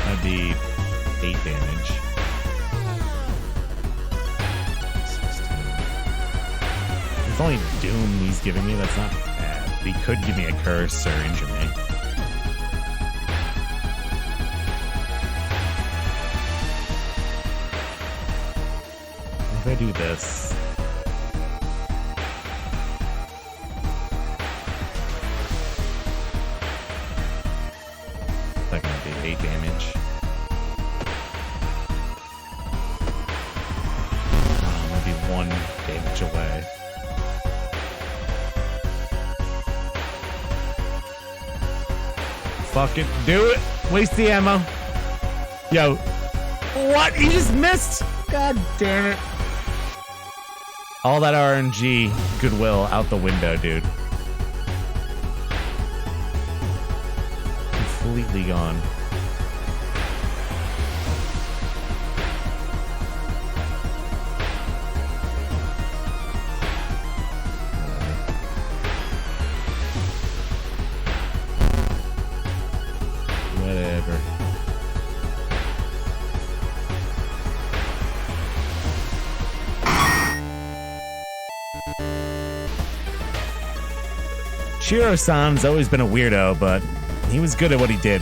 That'd be 8 damage. 16. It's only Doom he's giving me. That's not bad. But he could give me a curse or injure me. If I do this. That's gonna be 8 damage. Maybe 1 damage away. Fuck it. Do it. Waste the ammo. Yo. What? He just missed. God damn it. All that RNG goodwill out the window, dude. Completely gone. Whatever. Shiro-san's always been a weirdo, but he was good at what he did.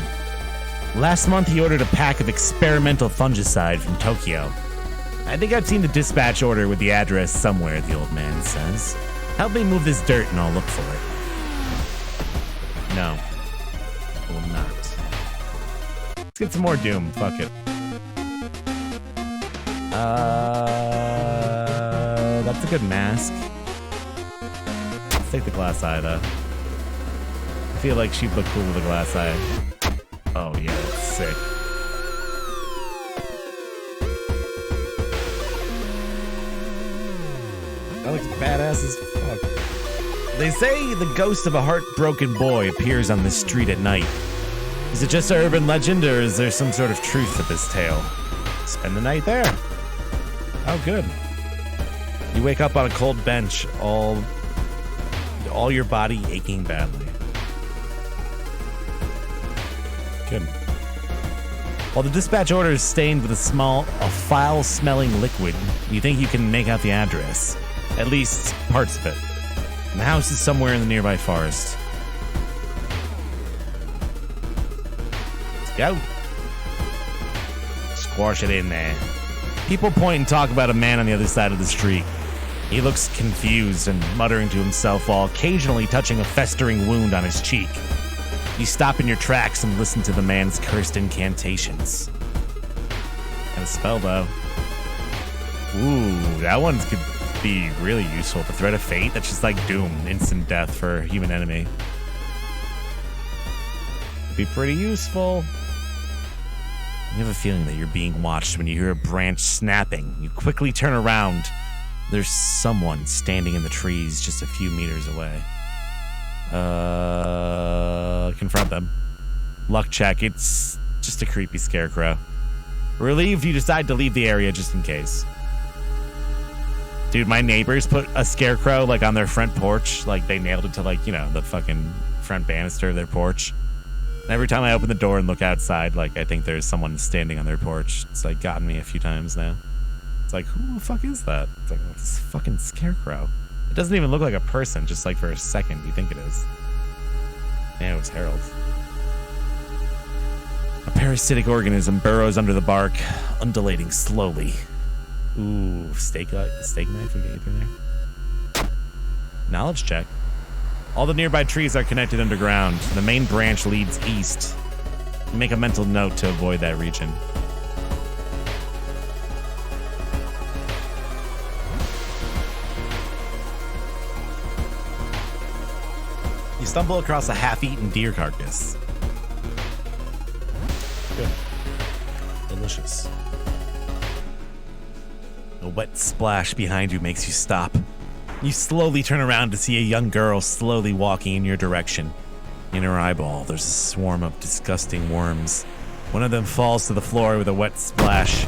Last month, he ordered a pack of experimental fungicide from Tokyo. I think I've seen the dispatch order with the address somewhere, the old man says. Help me move this dirt and I'll look for it. No. I will not. Let's get some more Doom. Fuck it. That's a good mask. Let's take the glass eye, though. I feel like she'd look cool with a glass eye. Oh, yeah, that's sick. That looks badass as fuck. They say the ghost of a heartbroken boy appears on this street at night. Is it just an urban legend, or is there some sort of truth to this tale? Spend the night there. Oh, good. You wake up on a cold bench, all your body aching badly. Good. While the dispatch order is stained with a foul-smelling liquid, you think you can make out the address. At least parts of it. And the house is somewhere in the nearby forest. Let's go. Squash it in there. People point and talk about a man on the other side of the street. He looks confused and muttering to himself while occasionally touching a festering wound on his cheek. You stop in your tracks and listen to the man's cursed incantations. And a spell, though. Ooh, that one could be really useful. The Thread of Fate, that's just like Doom, instant death for a human enemy. Be pretty useful. You have a feeling that you're being watched when you hear a branch snapping. You quickly turn around. There's someone standing in the trees just a few meters away. Confront them. Luck check. It's just a creepy scarecrow. Relieved, you decide to leave the area just in case. Dude, my neighbors put a scarecrow, like, on their front porch. Like, they nailed it to, like, you know, the fucking front banister of their porch. And every time I open the door and look outside, like, I think there's someone standing on their porch. It's, like, gotten me a few times now. It's like, who the fuck is that? It's like, oh, this fucking scarecrow. It doesn't even look like a person, just like for a second you think it is. Yeah, it was Harold. A parasitic organism burrows under the bark, undulating slowly. Ooh, steak knife would get you through there. Knowledge check. All the nearby trees are connected underground. The main branch leads east. Make a mental note to avoid that region. You stumble across a half-eaten deer carcass. Good. Delicious. A wet splash behind you makes you stop. You slowly turn around to see a young girl slowly walking in your direction. In her eyeball, there's a swarm of disgusting worms. One of them falls to the floor with a wet splash.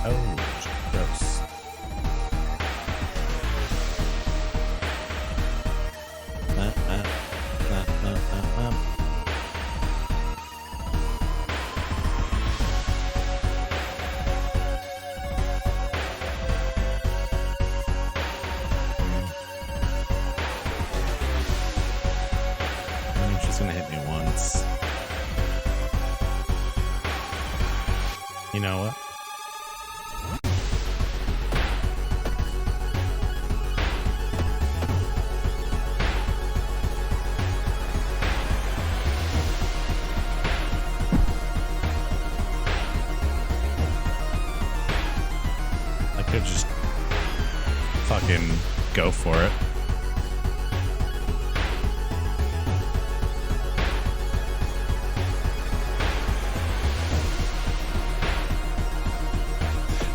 Oh, gross. She's gonna hit me once. You know what? I could just fucking go for it.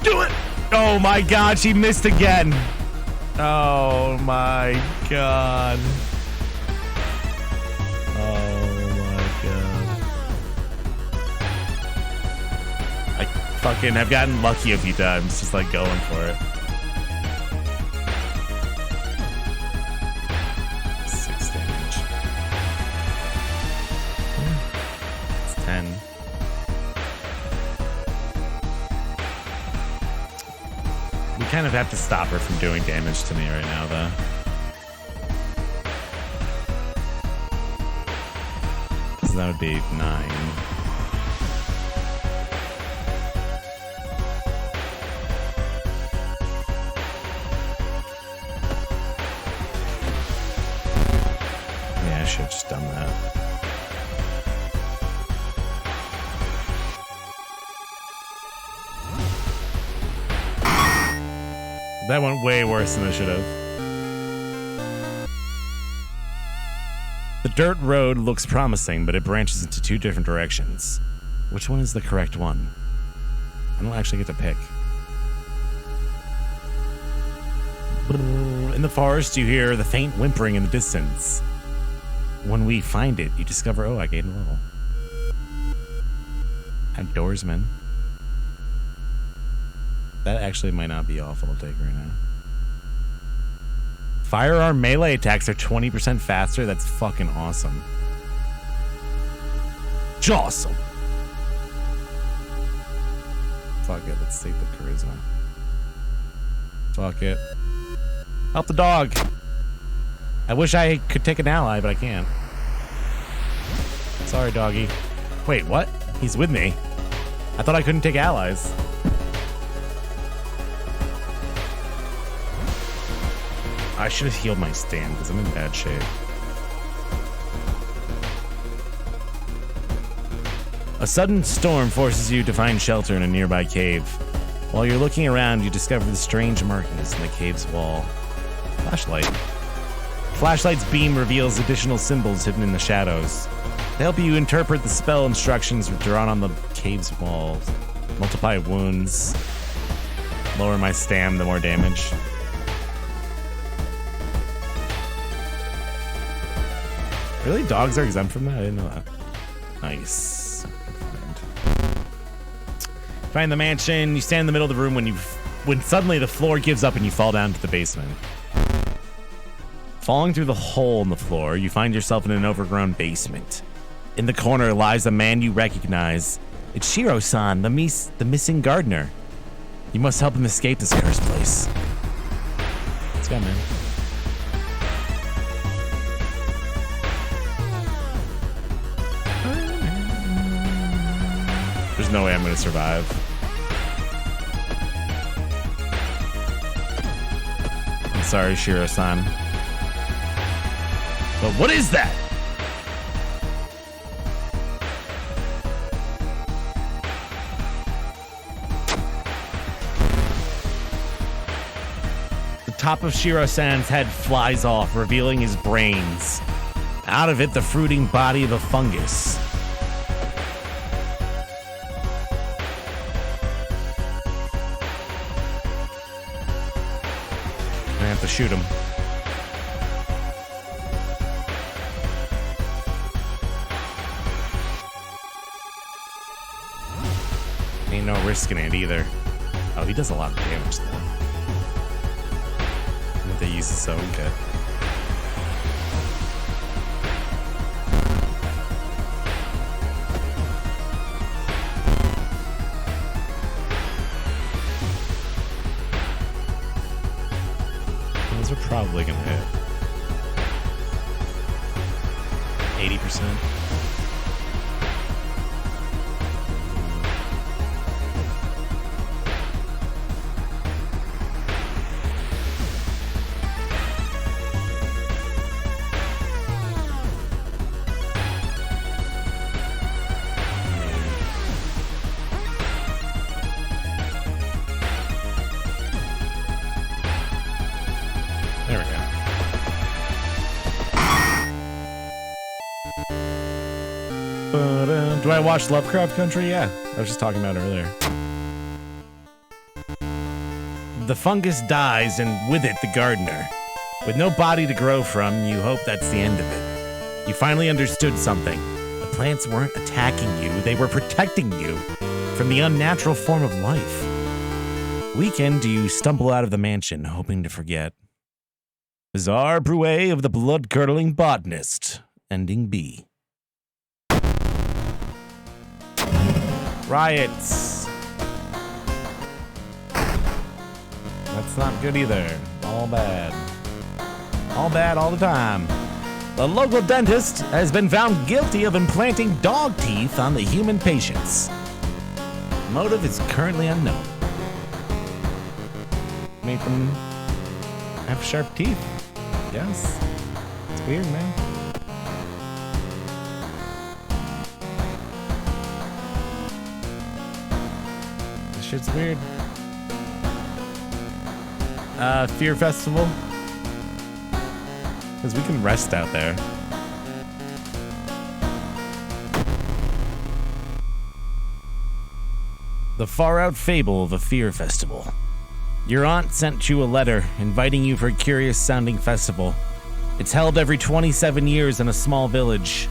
Do it! Oh my god, she missed again. Oh my god. Oh my god. I fucking have gotten lucky a few times, just like going for it. 6 damage. It's 10. We kind of have to stop her from doing damage to me right now, though. So that would be 9. Yeah, I should have just done that. That went way worse than it should have. The dirt road looks promising, but it branches into 2 different directions. Which one is the correct one? I don't actually get to pick. In the forest, you hear the faint whimpering in the distance. When we find it, you discover, oh, I gained a level. Outdoorsman. That actually might not be awful to take right now. Firearm melee attacks are 20% faster. That's fucking awesome. Jawsome. Fuck it. Let's take the charisma. Fuck it. Help the dog. I wish I could take an ally, but I can't. Sorry, doggy. Wait, what? He's with me. I thought I couldn't take allies. I should have healed my stand because I'm in bad shape. A sudden storm forces you to find shelter in a nearby cave. While you're looking around, you discover the strange markings in the cave's wall. Flashlight. Flashlight's beam reveals additional symbols hidden in the shadows. To help you interpret the spell instructions drawn on the cave's walls. Multiply wounds. Lower my stam, the more damage. Really? Dogs are exempt from that? I didn't know that. Nice. Find the mansion. You stand in the middle of the room when suddenly the floor gives up and you fall down to the basement. Falling through the hole in the floor, you find yourself in an overgrown basement. In the corner lies a man you recognize. It's Shiro-san, the missing gardener. You must help him escape this cursed place. Let's go, man. There's no way I'm gonna survive. I'm sorry, Shiro-san. But what is that? The top of Shiro-san's head flies off, revealing his brains. Out of it, the fruiting body of a fungus. I have to shoot him. Ain't no risking it either. Oh, he does a lot of damage though. They use the sewing kit. Those are probably gonna hit. 80%. There we go. Do I watch Lovecraft Country? Yeah, I was just talking about it earlier. The fungus dies, and with it, the gardener. With no body to grow from, you hope that's the end of it. You finally understood something. The plants weren't attacking you, they were protecting you from the unnatural form of life. Weekend, you stumble out of the mansion, hoping to forget. Bizarre Brouet of the blood-curdling botanist. Ending B. Riots. That's not good either. All bad. All bad all the time. The local dentist has been found guilty of implanting dog teeth on the human patients. Motive is currently unknown. Made them have sharp teeth. Yes. It's weird, man. This shit's weird. Fear Festival. Because we can rest out there. The far-out fable of a fear festival. Your aunt sent you a letter inviting you for a curious-sounding festival. It's held every 27 years in a small village.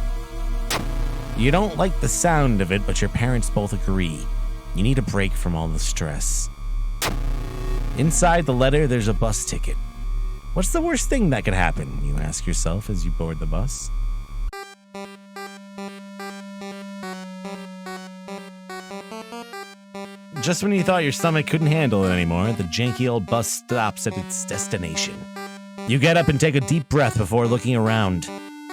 You don't like the sound of it, but your parents both agree. You need a break from all the stress. Inside the letter, there's a bus ticket. What's the worst thing that could happen, you ask yourself as you board the bus? Just when you thought your stomach couldn't handle it anymore, the janky old bus stops at its destination. You get up and take a deep breath before looking around.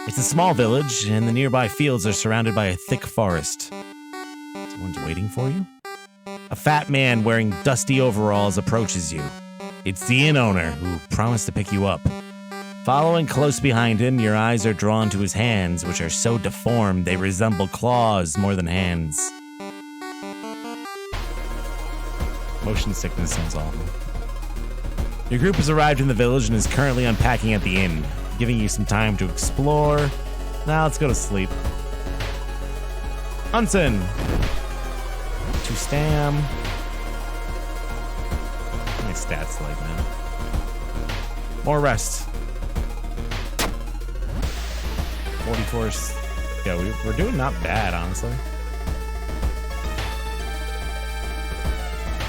It's a small village, and the nearby fields are surrounded by a thick forest. Someone's waiting for you? A fat man wearing dusty overalls approaches you. It's the inn owner, who promised to pick you up. Following close behind him, your eyes are drawn to his hands, which are so deformed they resemble claws more than hands. Motion sickness sounds awful. Your group has arrived in the village and is currently unpacking at the inn, giving you some time to explore. Now let's go to sleep. Hunson! To Stam. My stats like, man. More rest. 44. Yeah, we're doing not bad, honestly.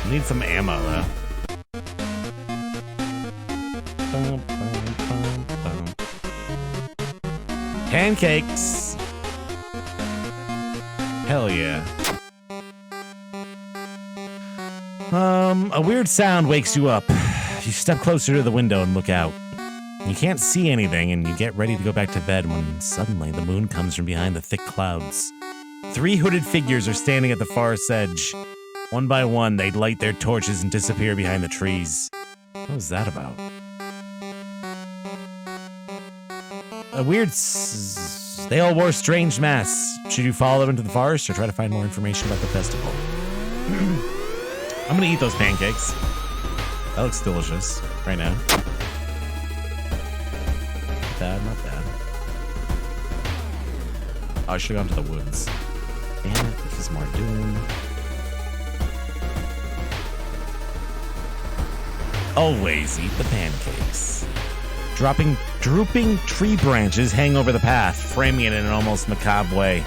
Need some ammo, though. Pancakes! Hell yeah. A weird sound wakes you up. You step closer to the window and look out. You can't see anything, and you get ready to go back to bed when suddenly the moon comes from behind the thick clouds. 3 hooded figures are standing at the forest's edge. One by one, they light their torches and disappear behind the trees. What was that about? They all wore strange masks. Should you follow them into the forest or try to find more information about the festival? I'm gonna eat those pancakes. That looks delicious right now. Not bad, not bad. Oh, I should have gone to the woods. Damn it, this is more doom. Always eat the pancakes. Drooping tree branches hang over the path, framing it in an almost macabre way.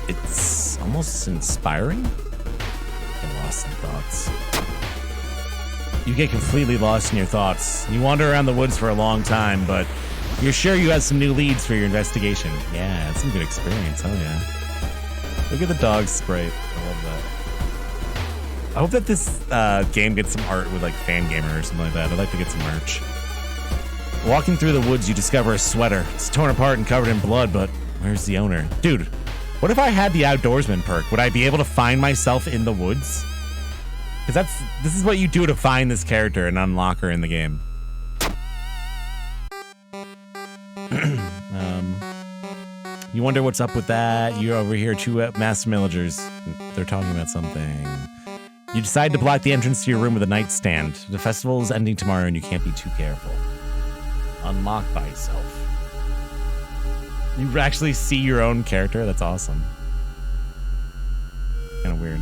It's almost inspiring. I'm lost in thoughts. You get completely lost in your thoughts. You wander around the woods for a long time, but you're sure you have some new leads for your investigation. Yeah, it's some good experience, oh yeah. Look at the dog sprite. I love that. I hope that this game gets some art with like Fan Gamer or something like that. I'd like to get some merch. Walking through the woods, you discover a sweater. It's torn apart and covered in blood, but where's the owner? Dude, what if I had the outdoorsman perk? Would I be able to find myself in the woods? Because this is what you do to find this character and unlock her in the game. You wonder what's up with that. You're over here, two masked villagers. They're talking about something. You decide to block the entrance to your room with a nightstand. The festival is ending tomorrow and you can't be too careful. Unlock by self. You actually see your own character? That's awesome. Kind of weird.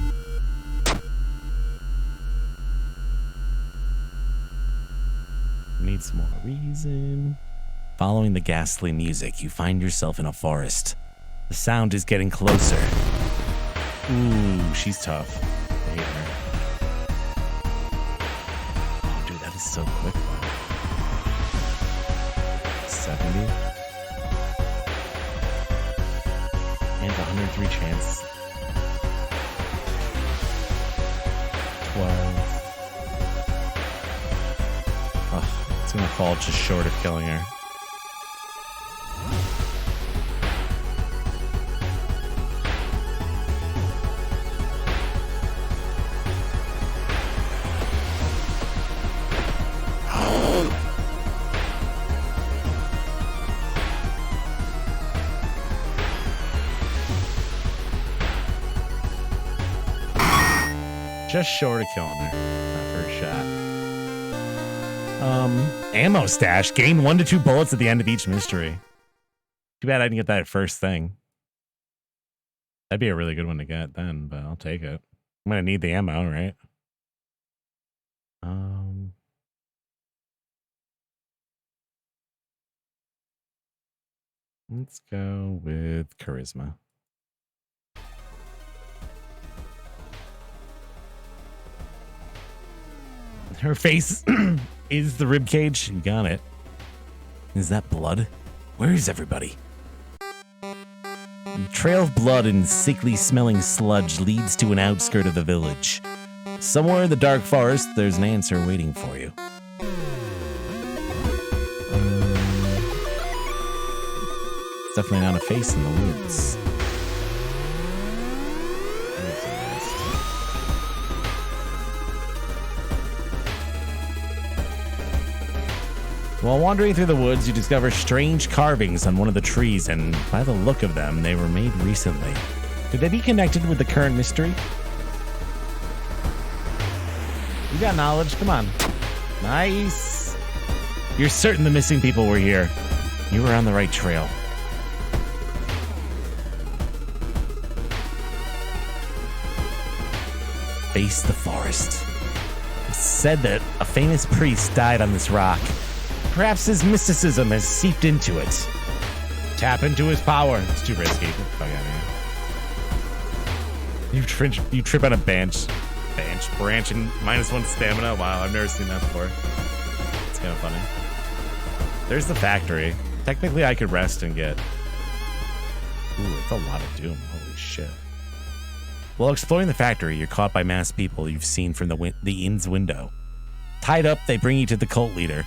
Need some more reason. Following the ghastly music, you find yourself in a forest. The sound is getting closer. Ooh, she's tough. I hate her. Oh, dude, that is so quick, though. 70. And 103 chance. 12. Oh, it's gonna fall just short of killing her. Just short of killing her. That first shot. Ammo stash. Gain 1 to 2 bullets at the end of each mystery. Too bad I didn't get that first thing. That'd be a really good one to get then, but I'll take it. I'm gonna need the ammo, right? Let's go with charisma. Her face is the ribcage. You got it. Is that blood? Where is everybody? The trail of blood and sickly smelling sludge leads to an outskirt of the village. Somewhere in the dark forest, there's an answer waiting for you. It's definitely not a face in the woods. While wandering through the woods, you discover strange carvings on one of the trees, and by the look of them, they were made recently. Could they be connected with the current mystery? You got knowledge, come on. Nice. You're certain the missing people were here. You were on the right trail. Face the forest. It's said that a famous priest died on this rock. Perhaps his mysticism has seeped into it. Tap into his power. It's too risky. Get the fuck out of here. You trip on a branch and -1 stamina. Wow, I've never seen that before. It's kind of funny. There's the factory. Technically, I could rest and get... Ooh, it's a lot of doom. Holy shit. While exploring the factory, you're caught by masked people you've seen from the inn's window. Tied up, they bring you to the cult leader.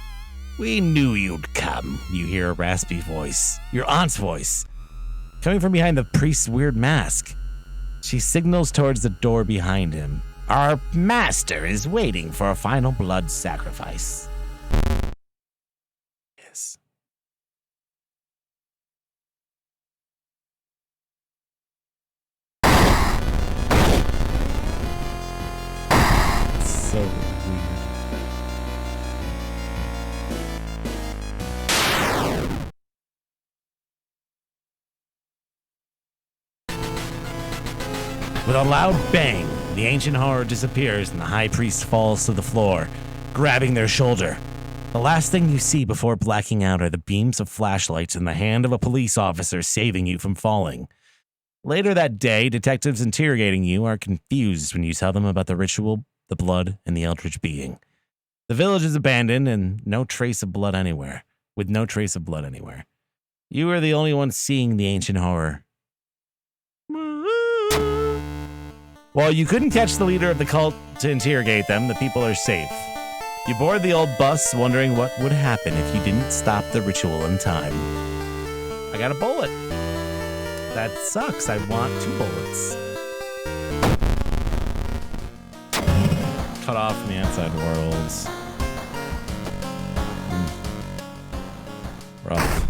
We knew you'd come, you hear a raspy voice. Your aunt's voice. Coming from behind the priest's weird mask. She signals towards the door behind him. Our master is waiting for a final blood sacrifice. Yes. so weird. With a loud bang, the ancient horror disappears and the high priest falls to the floor, grabbing their shoulder. The last thing you see before blacking out are the beams of flashlights in the hand of a police officer saving you from falling. Later that day, detectives interrogating you are confused when you tell them about the ritual, the blood, and the eldritch being. The village is abandoned and no trace of blood anywhere. With no trace of blood anywhere. You are the only one seeing the ancient horror. While you couldn't catch the leader of the cult to interrogate them, the people are safe. You board the old bus, wondering what would happen if you didn't stop the ritual in time. I got a bullet. That sucks. I want 2 bullets. Cut off from the outside world. Rough.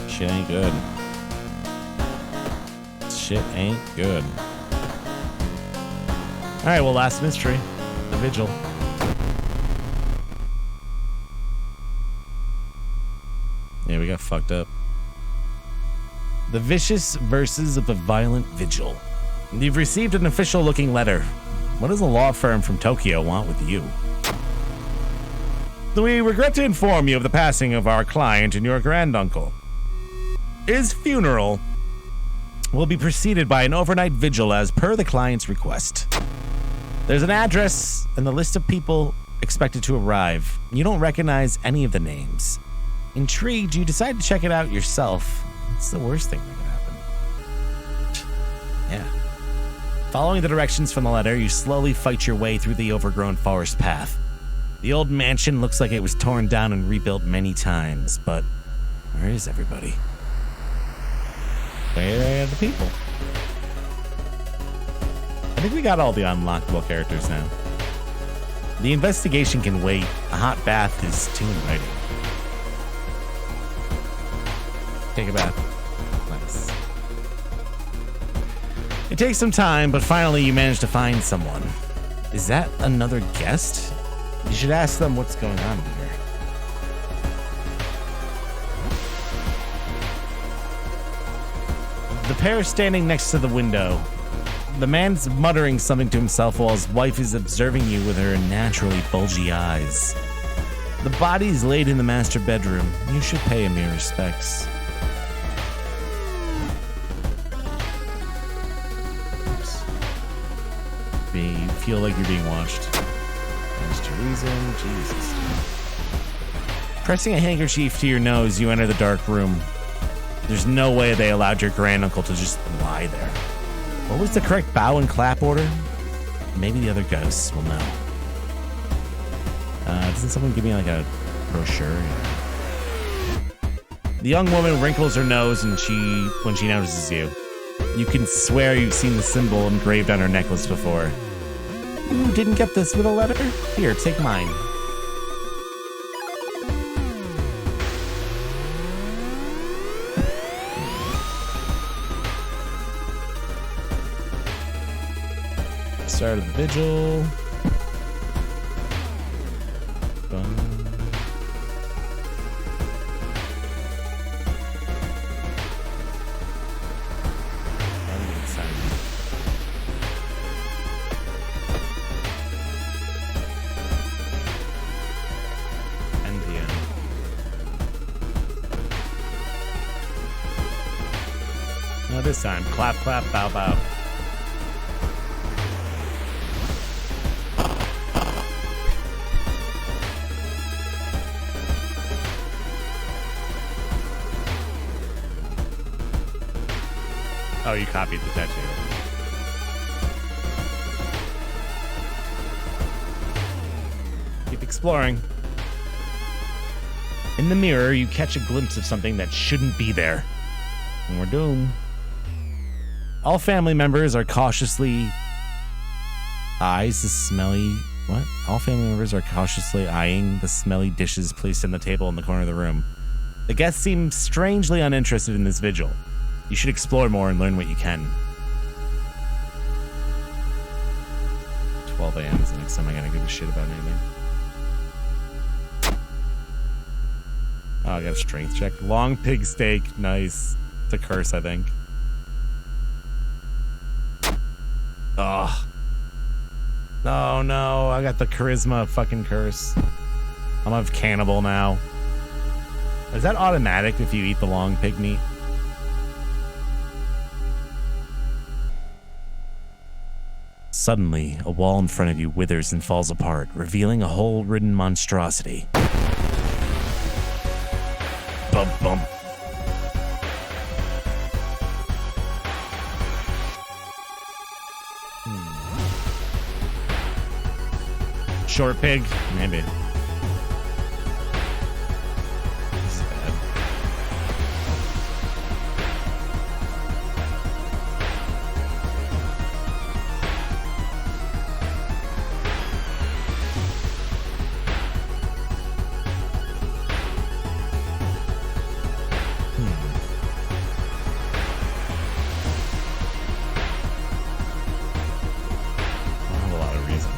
Shit ain't good. Shit ain't good. Alright, well, last mystery. The Vigil. Yeah, we got fucked up. The vicious verses of the violent vigil. You've received an official-looking letter. What does a law firm from Tokyo want with you? We regret to inform you of the passing of our client and your granduncle. His funeral will be preceded by an overnight vigil as per the client's request. There's an address and the list of people expected to arrive. You don't recognize any of the names. Intrigued, you decide to check it out yourself. It's the worst thing that could happen. Yeah. Following the directions from the letter, you slowly fight your way through the overgrown forest path. The old mansion looks like it was torn down and rebuilt many times, but where is everybody? Where are the people? I think we got all the unlockable characters now. The investigation can wait. A hot bath is too inviting. Take a bath. Nice. It takes some time, but finally you manage to find someone. Is that another guest? You should ask them what's going on here. The pair standing next to the window. The man's muttering something to himself while his wife is observing you with her naturally bulgy eyes. The body is laid in the master bedroom. You should pay him your respects. Oops. You feel like you're being watched. There's Teresa. Jesus. Pressing a handkerchief to your nose, you enter the dark room. There's no way they allowed your granduncle to just lie there. What was the correct bow and clap order? Maybe the other ghosts will know. Doesn't someone give me like a brochure? Yeah. The young woman wrinkles her nose when she notices you. You can swear you've seen the symbol engraved on her necklace before. You didn't get this with a letter? Here, take mine. Start of the vigil. No, this time. Clap, clap, bow, bow. Oh, you copied the tattoo. Keep exploring. In the mirror, you catch a glimpse of something that shouldn't be there. And we're doomed. All family members are cautiously eyes the smelly... What? All family members are cautiously eyeing the smelly dishes placed on the table in the corner of the room. The guests seem strangely uninterested in this vigil. You should explore more and learn what you can. 12 12 a.m. is the next time I gotta give a shit about anything. Oh, I got a strength check. Long pig steak. Nice. It's a curse, I think. Oh. Oh, no. I got the charisma fucking curse. I'm a cannibal now. Is that automatic if you eat the long pig meat? Suddenly, a wall in front of you withers and falls apart, revealing a hole-ridden monstrosity. Bump, bump. Short pig? Maybe. This is bad. I have a lot of reason.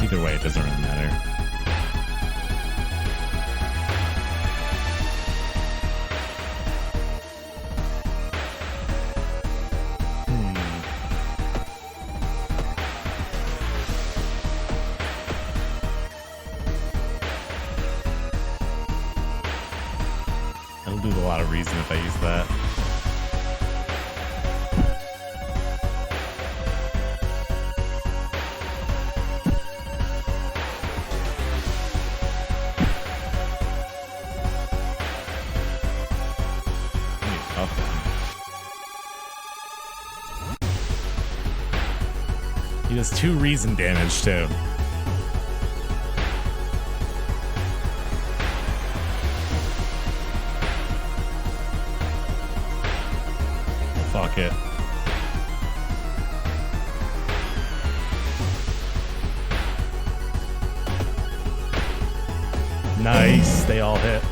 Either way, it doesn't really matter. It'll do a lot of reason if I use that. He does 2 reason damage too. Fuck it. Nice, they all hit.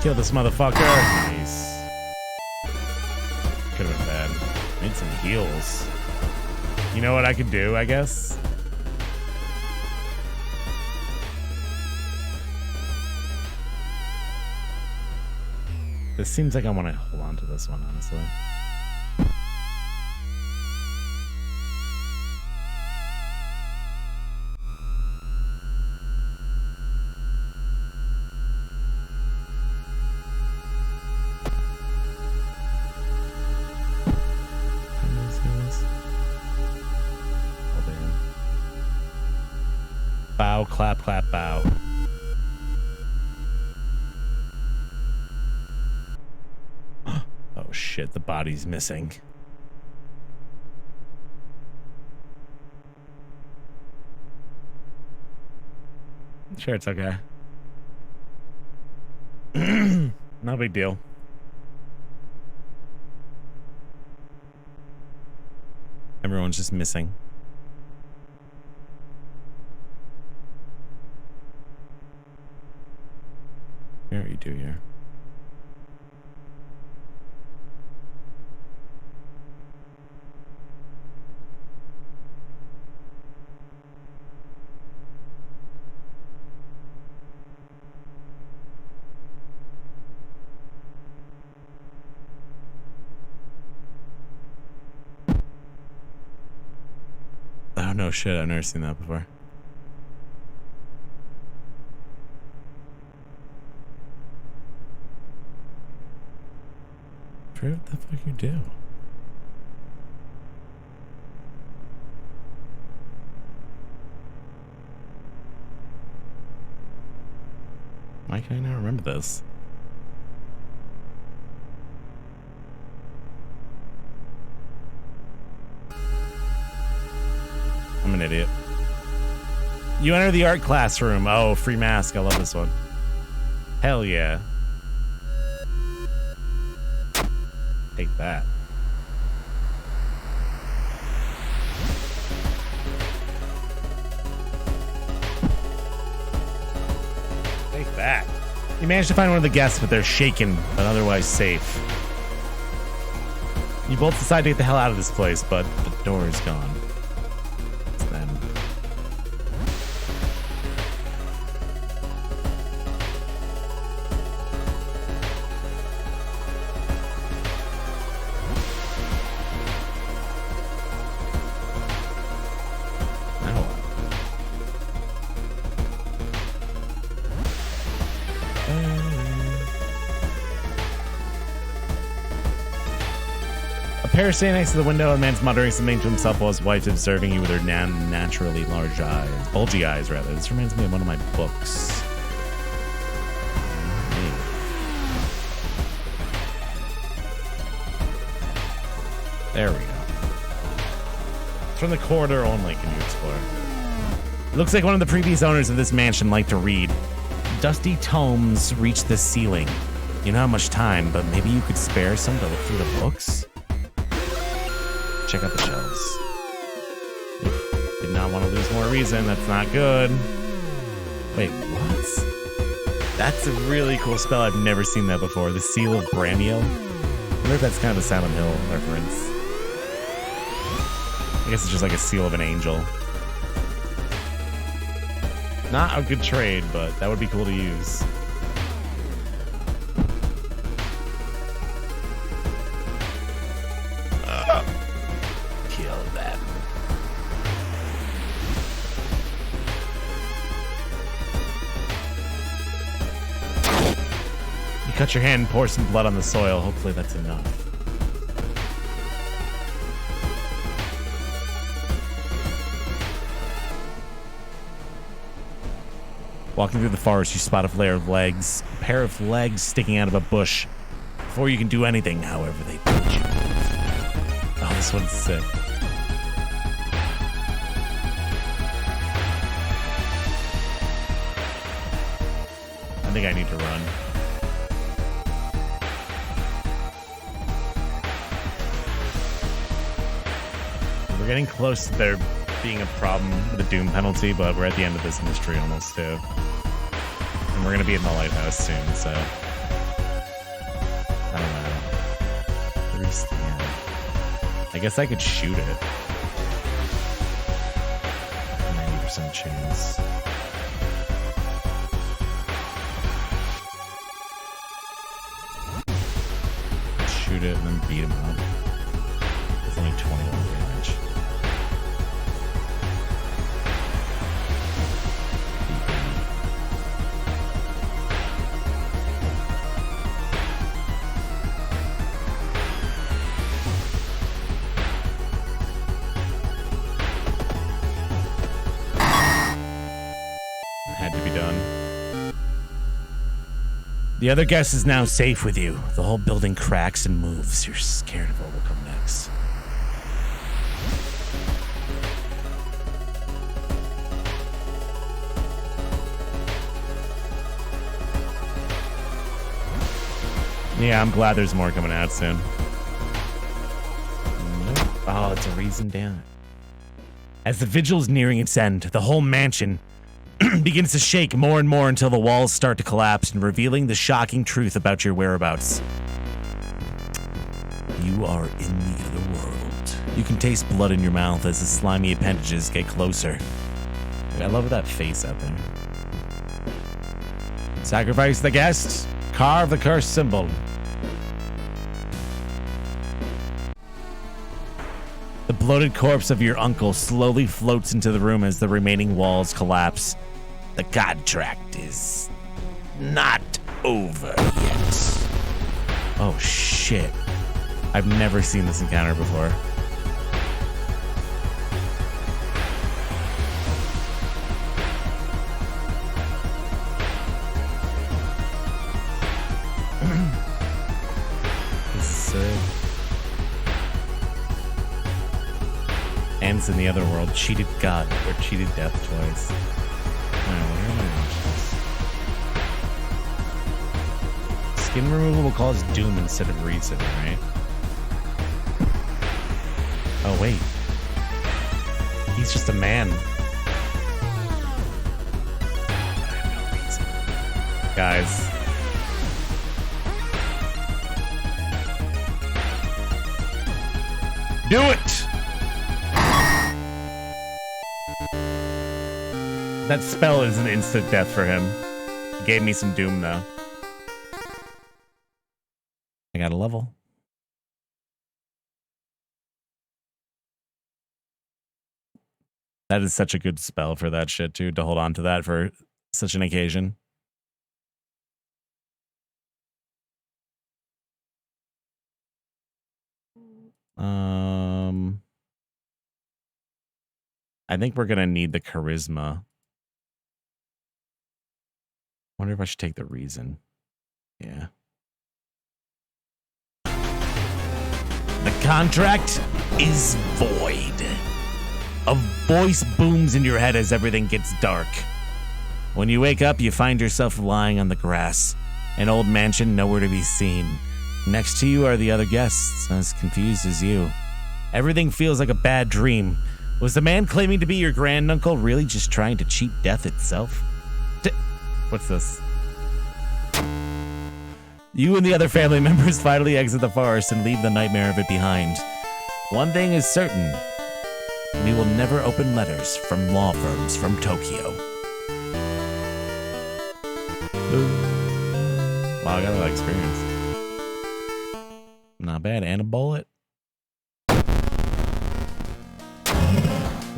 Kill this motherfucker. Nice. Could have been bad. Need some heals. You know what I could do, I guess? This seems like I want to hold on to this one, honestly. Bow, clap, clap, bow. Oh shit, the body's missing. Sure, it's okay. No big deal. Everyone's just missing. Here, what you do here. Oh no shit, I've never seen that before. What the fuck you do? Why can I not remember this? You enter the art classroom. Oh, free mask. I love this one. Hell yeah. Take that. Take that. You managed to find one of the guests, but they're shaken, but otherwise safe. You both decide to get the hell out of this place, but the door is gone. It's them. A pair standing next to the window, a man's muttering something to himself while his wife's observing you with her naturally large eyes. Bulgy eyes, rather. This reminds me of one of my books. There we go. It's from the corridor only, can you explore? It looks like one of the previous owners of this mansion liked to read. Dusty tomes reach the ceiling. You don't have much time, but maybe you could spare some to look through the books? Check out the shelves. Did not want to lose more reason. That's not good. Wait, what? That's a really cool spell. I've never seen that before. The Seal of Bramiel. I wonder if that's kind of a Silent Hill reference. I guess it's just like a seal of an angel. Not a good trade, but that would be cool to use. Kill them. You cut your hand and pour some blood on the soil. Hopefully that's enough. Walking through the forest, you spot a pair of legs sticking out of a bush. Before you can do anything, however, they pinch you. Oh, this one's sick. I think I need to run. We're getting close to there being a problem with the doom penalty, but we're at the end of this mystery almost too. And we're gonna be in the lighthouse soon, so I don't know. I guess I could shoot it. 90% chance. Shoot it and then beat him up. It's only 21 damage. The other guest is now safe with you. The whole building cracks and moves. You're scared of what will come next. Yeah, I'm glad there's more coming out soon. Nope. Oh, it's a reason down. As the vigil's nearing its end, the whole mansion begins to shake more and more until the walls start to collapse and revealing the shocking truth about your whereabouts. You are in the other world. You can taste blood in your mouth as the slimy appendages get closer. I love that face out there. Sacrifice the guest. Carve the cursed symbol. The bloated corpse of your uncle slowly floats into the room as the remaining walls collapse. The contract is not over yet. Oh shit. I've never seen this encounter before. This is sick. Ends in the other world. Cheated God or cheated death twice. Skin removal will cause doom instead of reason, right? Oh, wait. He's just a man. I have no reason. Guys. Do it! That spell is an instant death for him. It gave me some doom, though. I got a level. That is such a good spell for that shit, too, to hold on to that for such an occasion. I think we're gonna need the charisma. Wonder if I should take the reason. Yeah. The contract is void. A voice booms in your head as everything gets dark. When you wake up, you find yourself lying on the grass. An old mansion nowhere to be seen. Next to you are the other guests, as confused as you. Everything feels like a bad dream. Was the man claiming to be your granduncle really just trying to cheat death itself? What's this? You and the other family members finally exit the forest and leave the nightmare of it behind. One thing is certain. We will never open letters from law firms from Tokyo. Wow, I got a lot of experience. Not bad. And a bullet.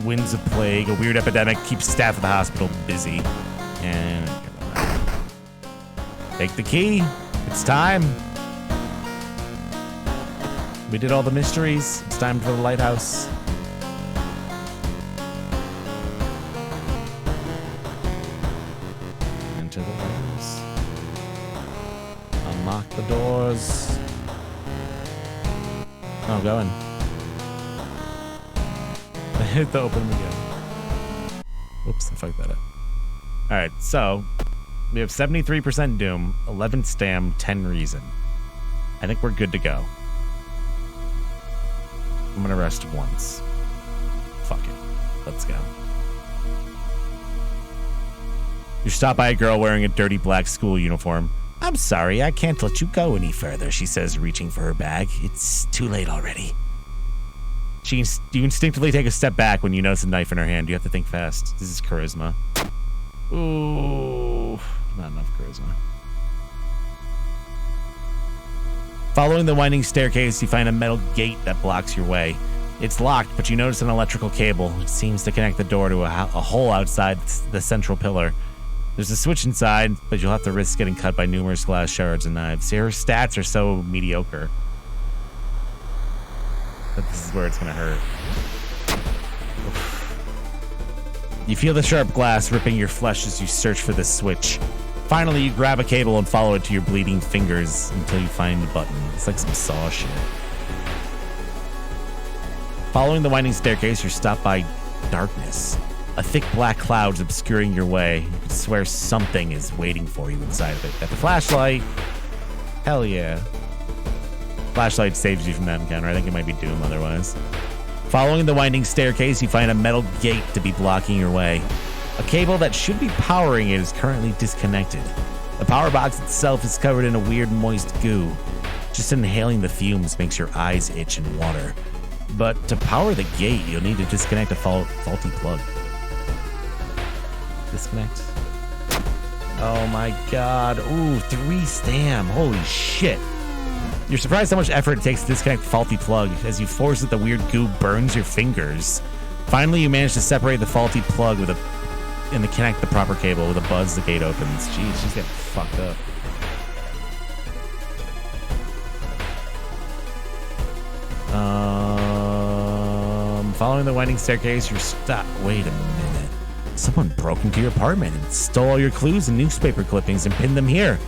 Winds of plague, a weird epidemic keeps staff at the hospital busy. And take the key. It's time. We did all the mysteries. It's time for the lighthouse. Enter the lighthouse. Unlock the doors. Oh, go in. I hit the open again. Whoops, I fucked that up. Alright, so we have 73% Doom, 11 Stam, 10 Reason. I think we're good to go. I'm gonna rest once. Fuck it. Let's go. You're stopped by a girl wearing a dirty black school uniform. I'm sorry, I can't let you go any further, she says, reaching for her bag. It's too late already. You instinctively take a step back when you notice a knife in her hand. You have to think fast. This is charisma. Ooh, not enough charisma. Following the winding staircase, you find a metal gate that blocks your way. It's locked, but you notice an electrical cable. It seems to connect the door to a hole outside the central pillar. There's a switch inside, but you'll have to risk getting cut by numerous glass shards and knives. Your stats are so mediocre that this is where it's gonna hurt. Oof. You feel the sharp glass ripping your flesh as you search for this switch. Finally, you grab a cable and follow it to your bleeding fingers until you find the button. It's like some Saw shit. Following the winding staircase, you're stopped by darkness. A thick black cloud's obscuring your way. You can swear something is waiting for you inside of it. Got the flashlight. Hell yeah. Flashlight saves you from that encounter. I think it might be Doom otherwise. Following the winding staircase, you find a metal gate to be blocking your way. A cable that should be powering it is currently disconnected. The power box itself is covered in a weird moist goo. Just inhaling the fumes makes your eyes itch and water. But to power the gate, you'll need to disconnect a faulty plug. Disconnect. Oh my god. Ooh, 3 Stam. Holy shit. You're surprised how much effort it takes to disconnect the faulty plug. As you force it, the weird goo burns your fingers. Finally, you manage to separate the faulty plug and to connect the proper cable. With a buzz, the gate opens. Jeez, she's getting fucked up. Following the winding staircase, you're stopped. Wait a minute. Someone broke into your apartment and stole all your clues and newspaper clippings and pinned them here.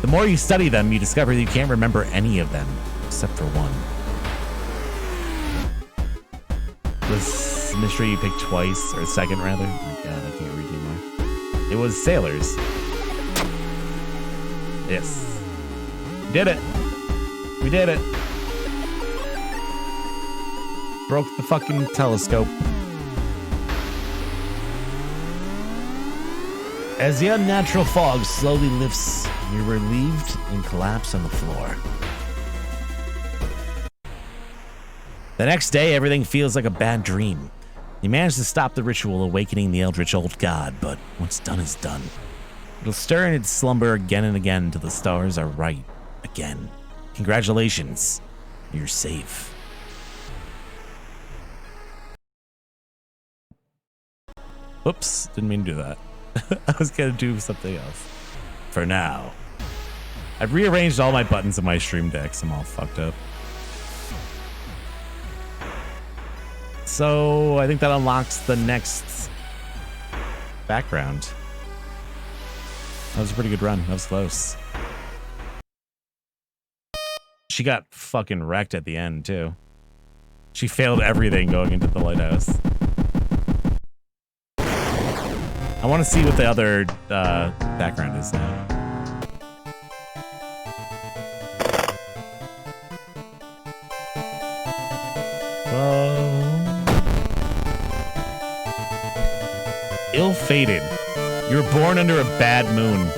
The more you study them, you discover that you can't remember any of them, except for one. This mystery you picked twice, or second rather. Oh my god, I can't read anymore. It was sailors. Yes. Did it. We did it. Broke the fucking telescope. As the unnatural fog slowly lifts, you're relieved and collapse on the floor. The next day, everything feels like a bad dream. You manage to stop the ritual awakening the eldritch old god, but what's done is done. It'll stir in its slumber again and again till the stars are right again. Congratulations, you're safe. Whoops, didn't mean to do that. I was gonna do something else. For now. I've rearranged all my buttons in my stream decks. I'm all fucked up. So I think that unlocks the next background. That was a pretty good run. That was close. She got fucking wrecked at the end too. She failed everything going into the lighthouse. I want to see what the other background is now. Ill-fated. You're born under a bad moon.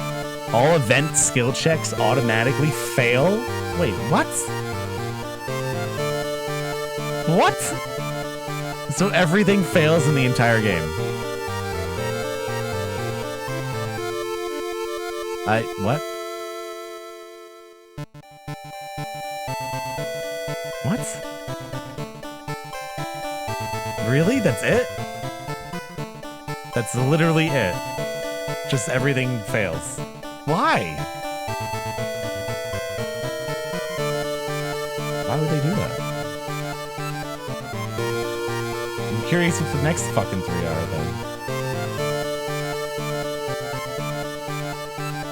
All event skill checks automatically fail? Wait, what? What? So everything fails in the entire game. What? What? Really? That's it? That's literally it. Just everything fails. Why? Why would they do that? I'm curious what the next fucking 3 are then.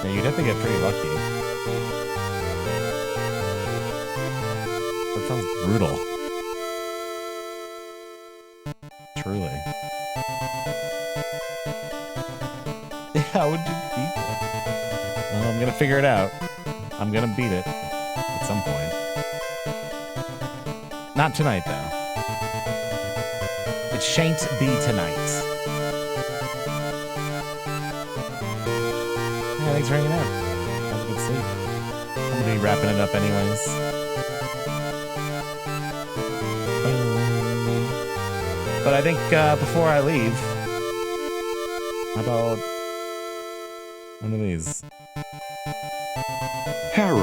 Yeah, you'd have to get pretty lucky. That sounds brutal. Truly. How would you beat that? Well, I'm gonna figure it out. I'm gonna beat it at some point. Not tonight, though. It shan't be tonight. Yeah, thanks for hanging out. Have a good sleep. I'm gonna be wrapping it up anyways. But I think before I leave, how about one of these?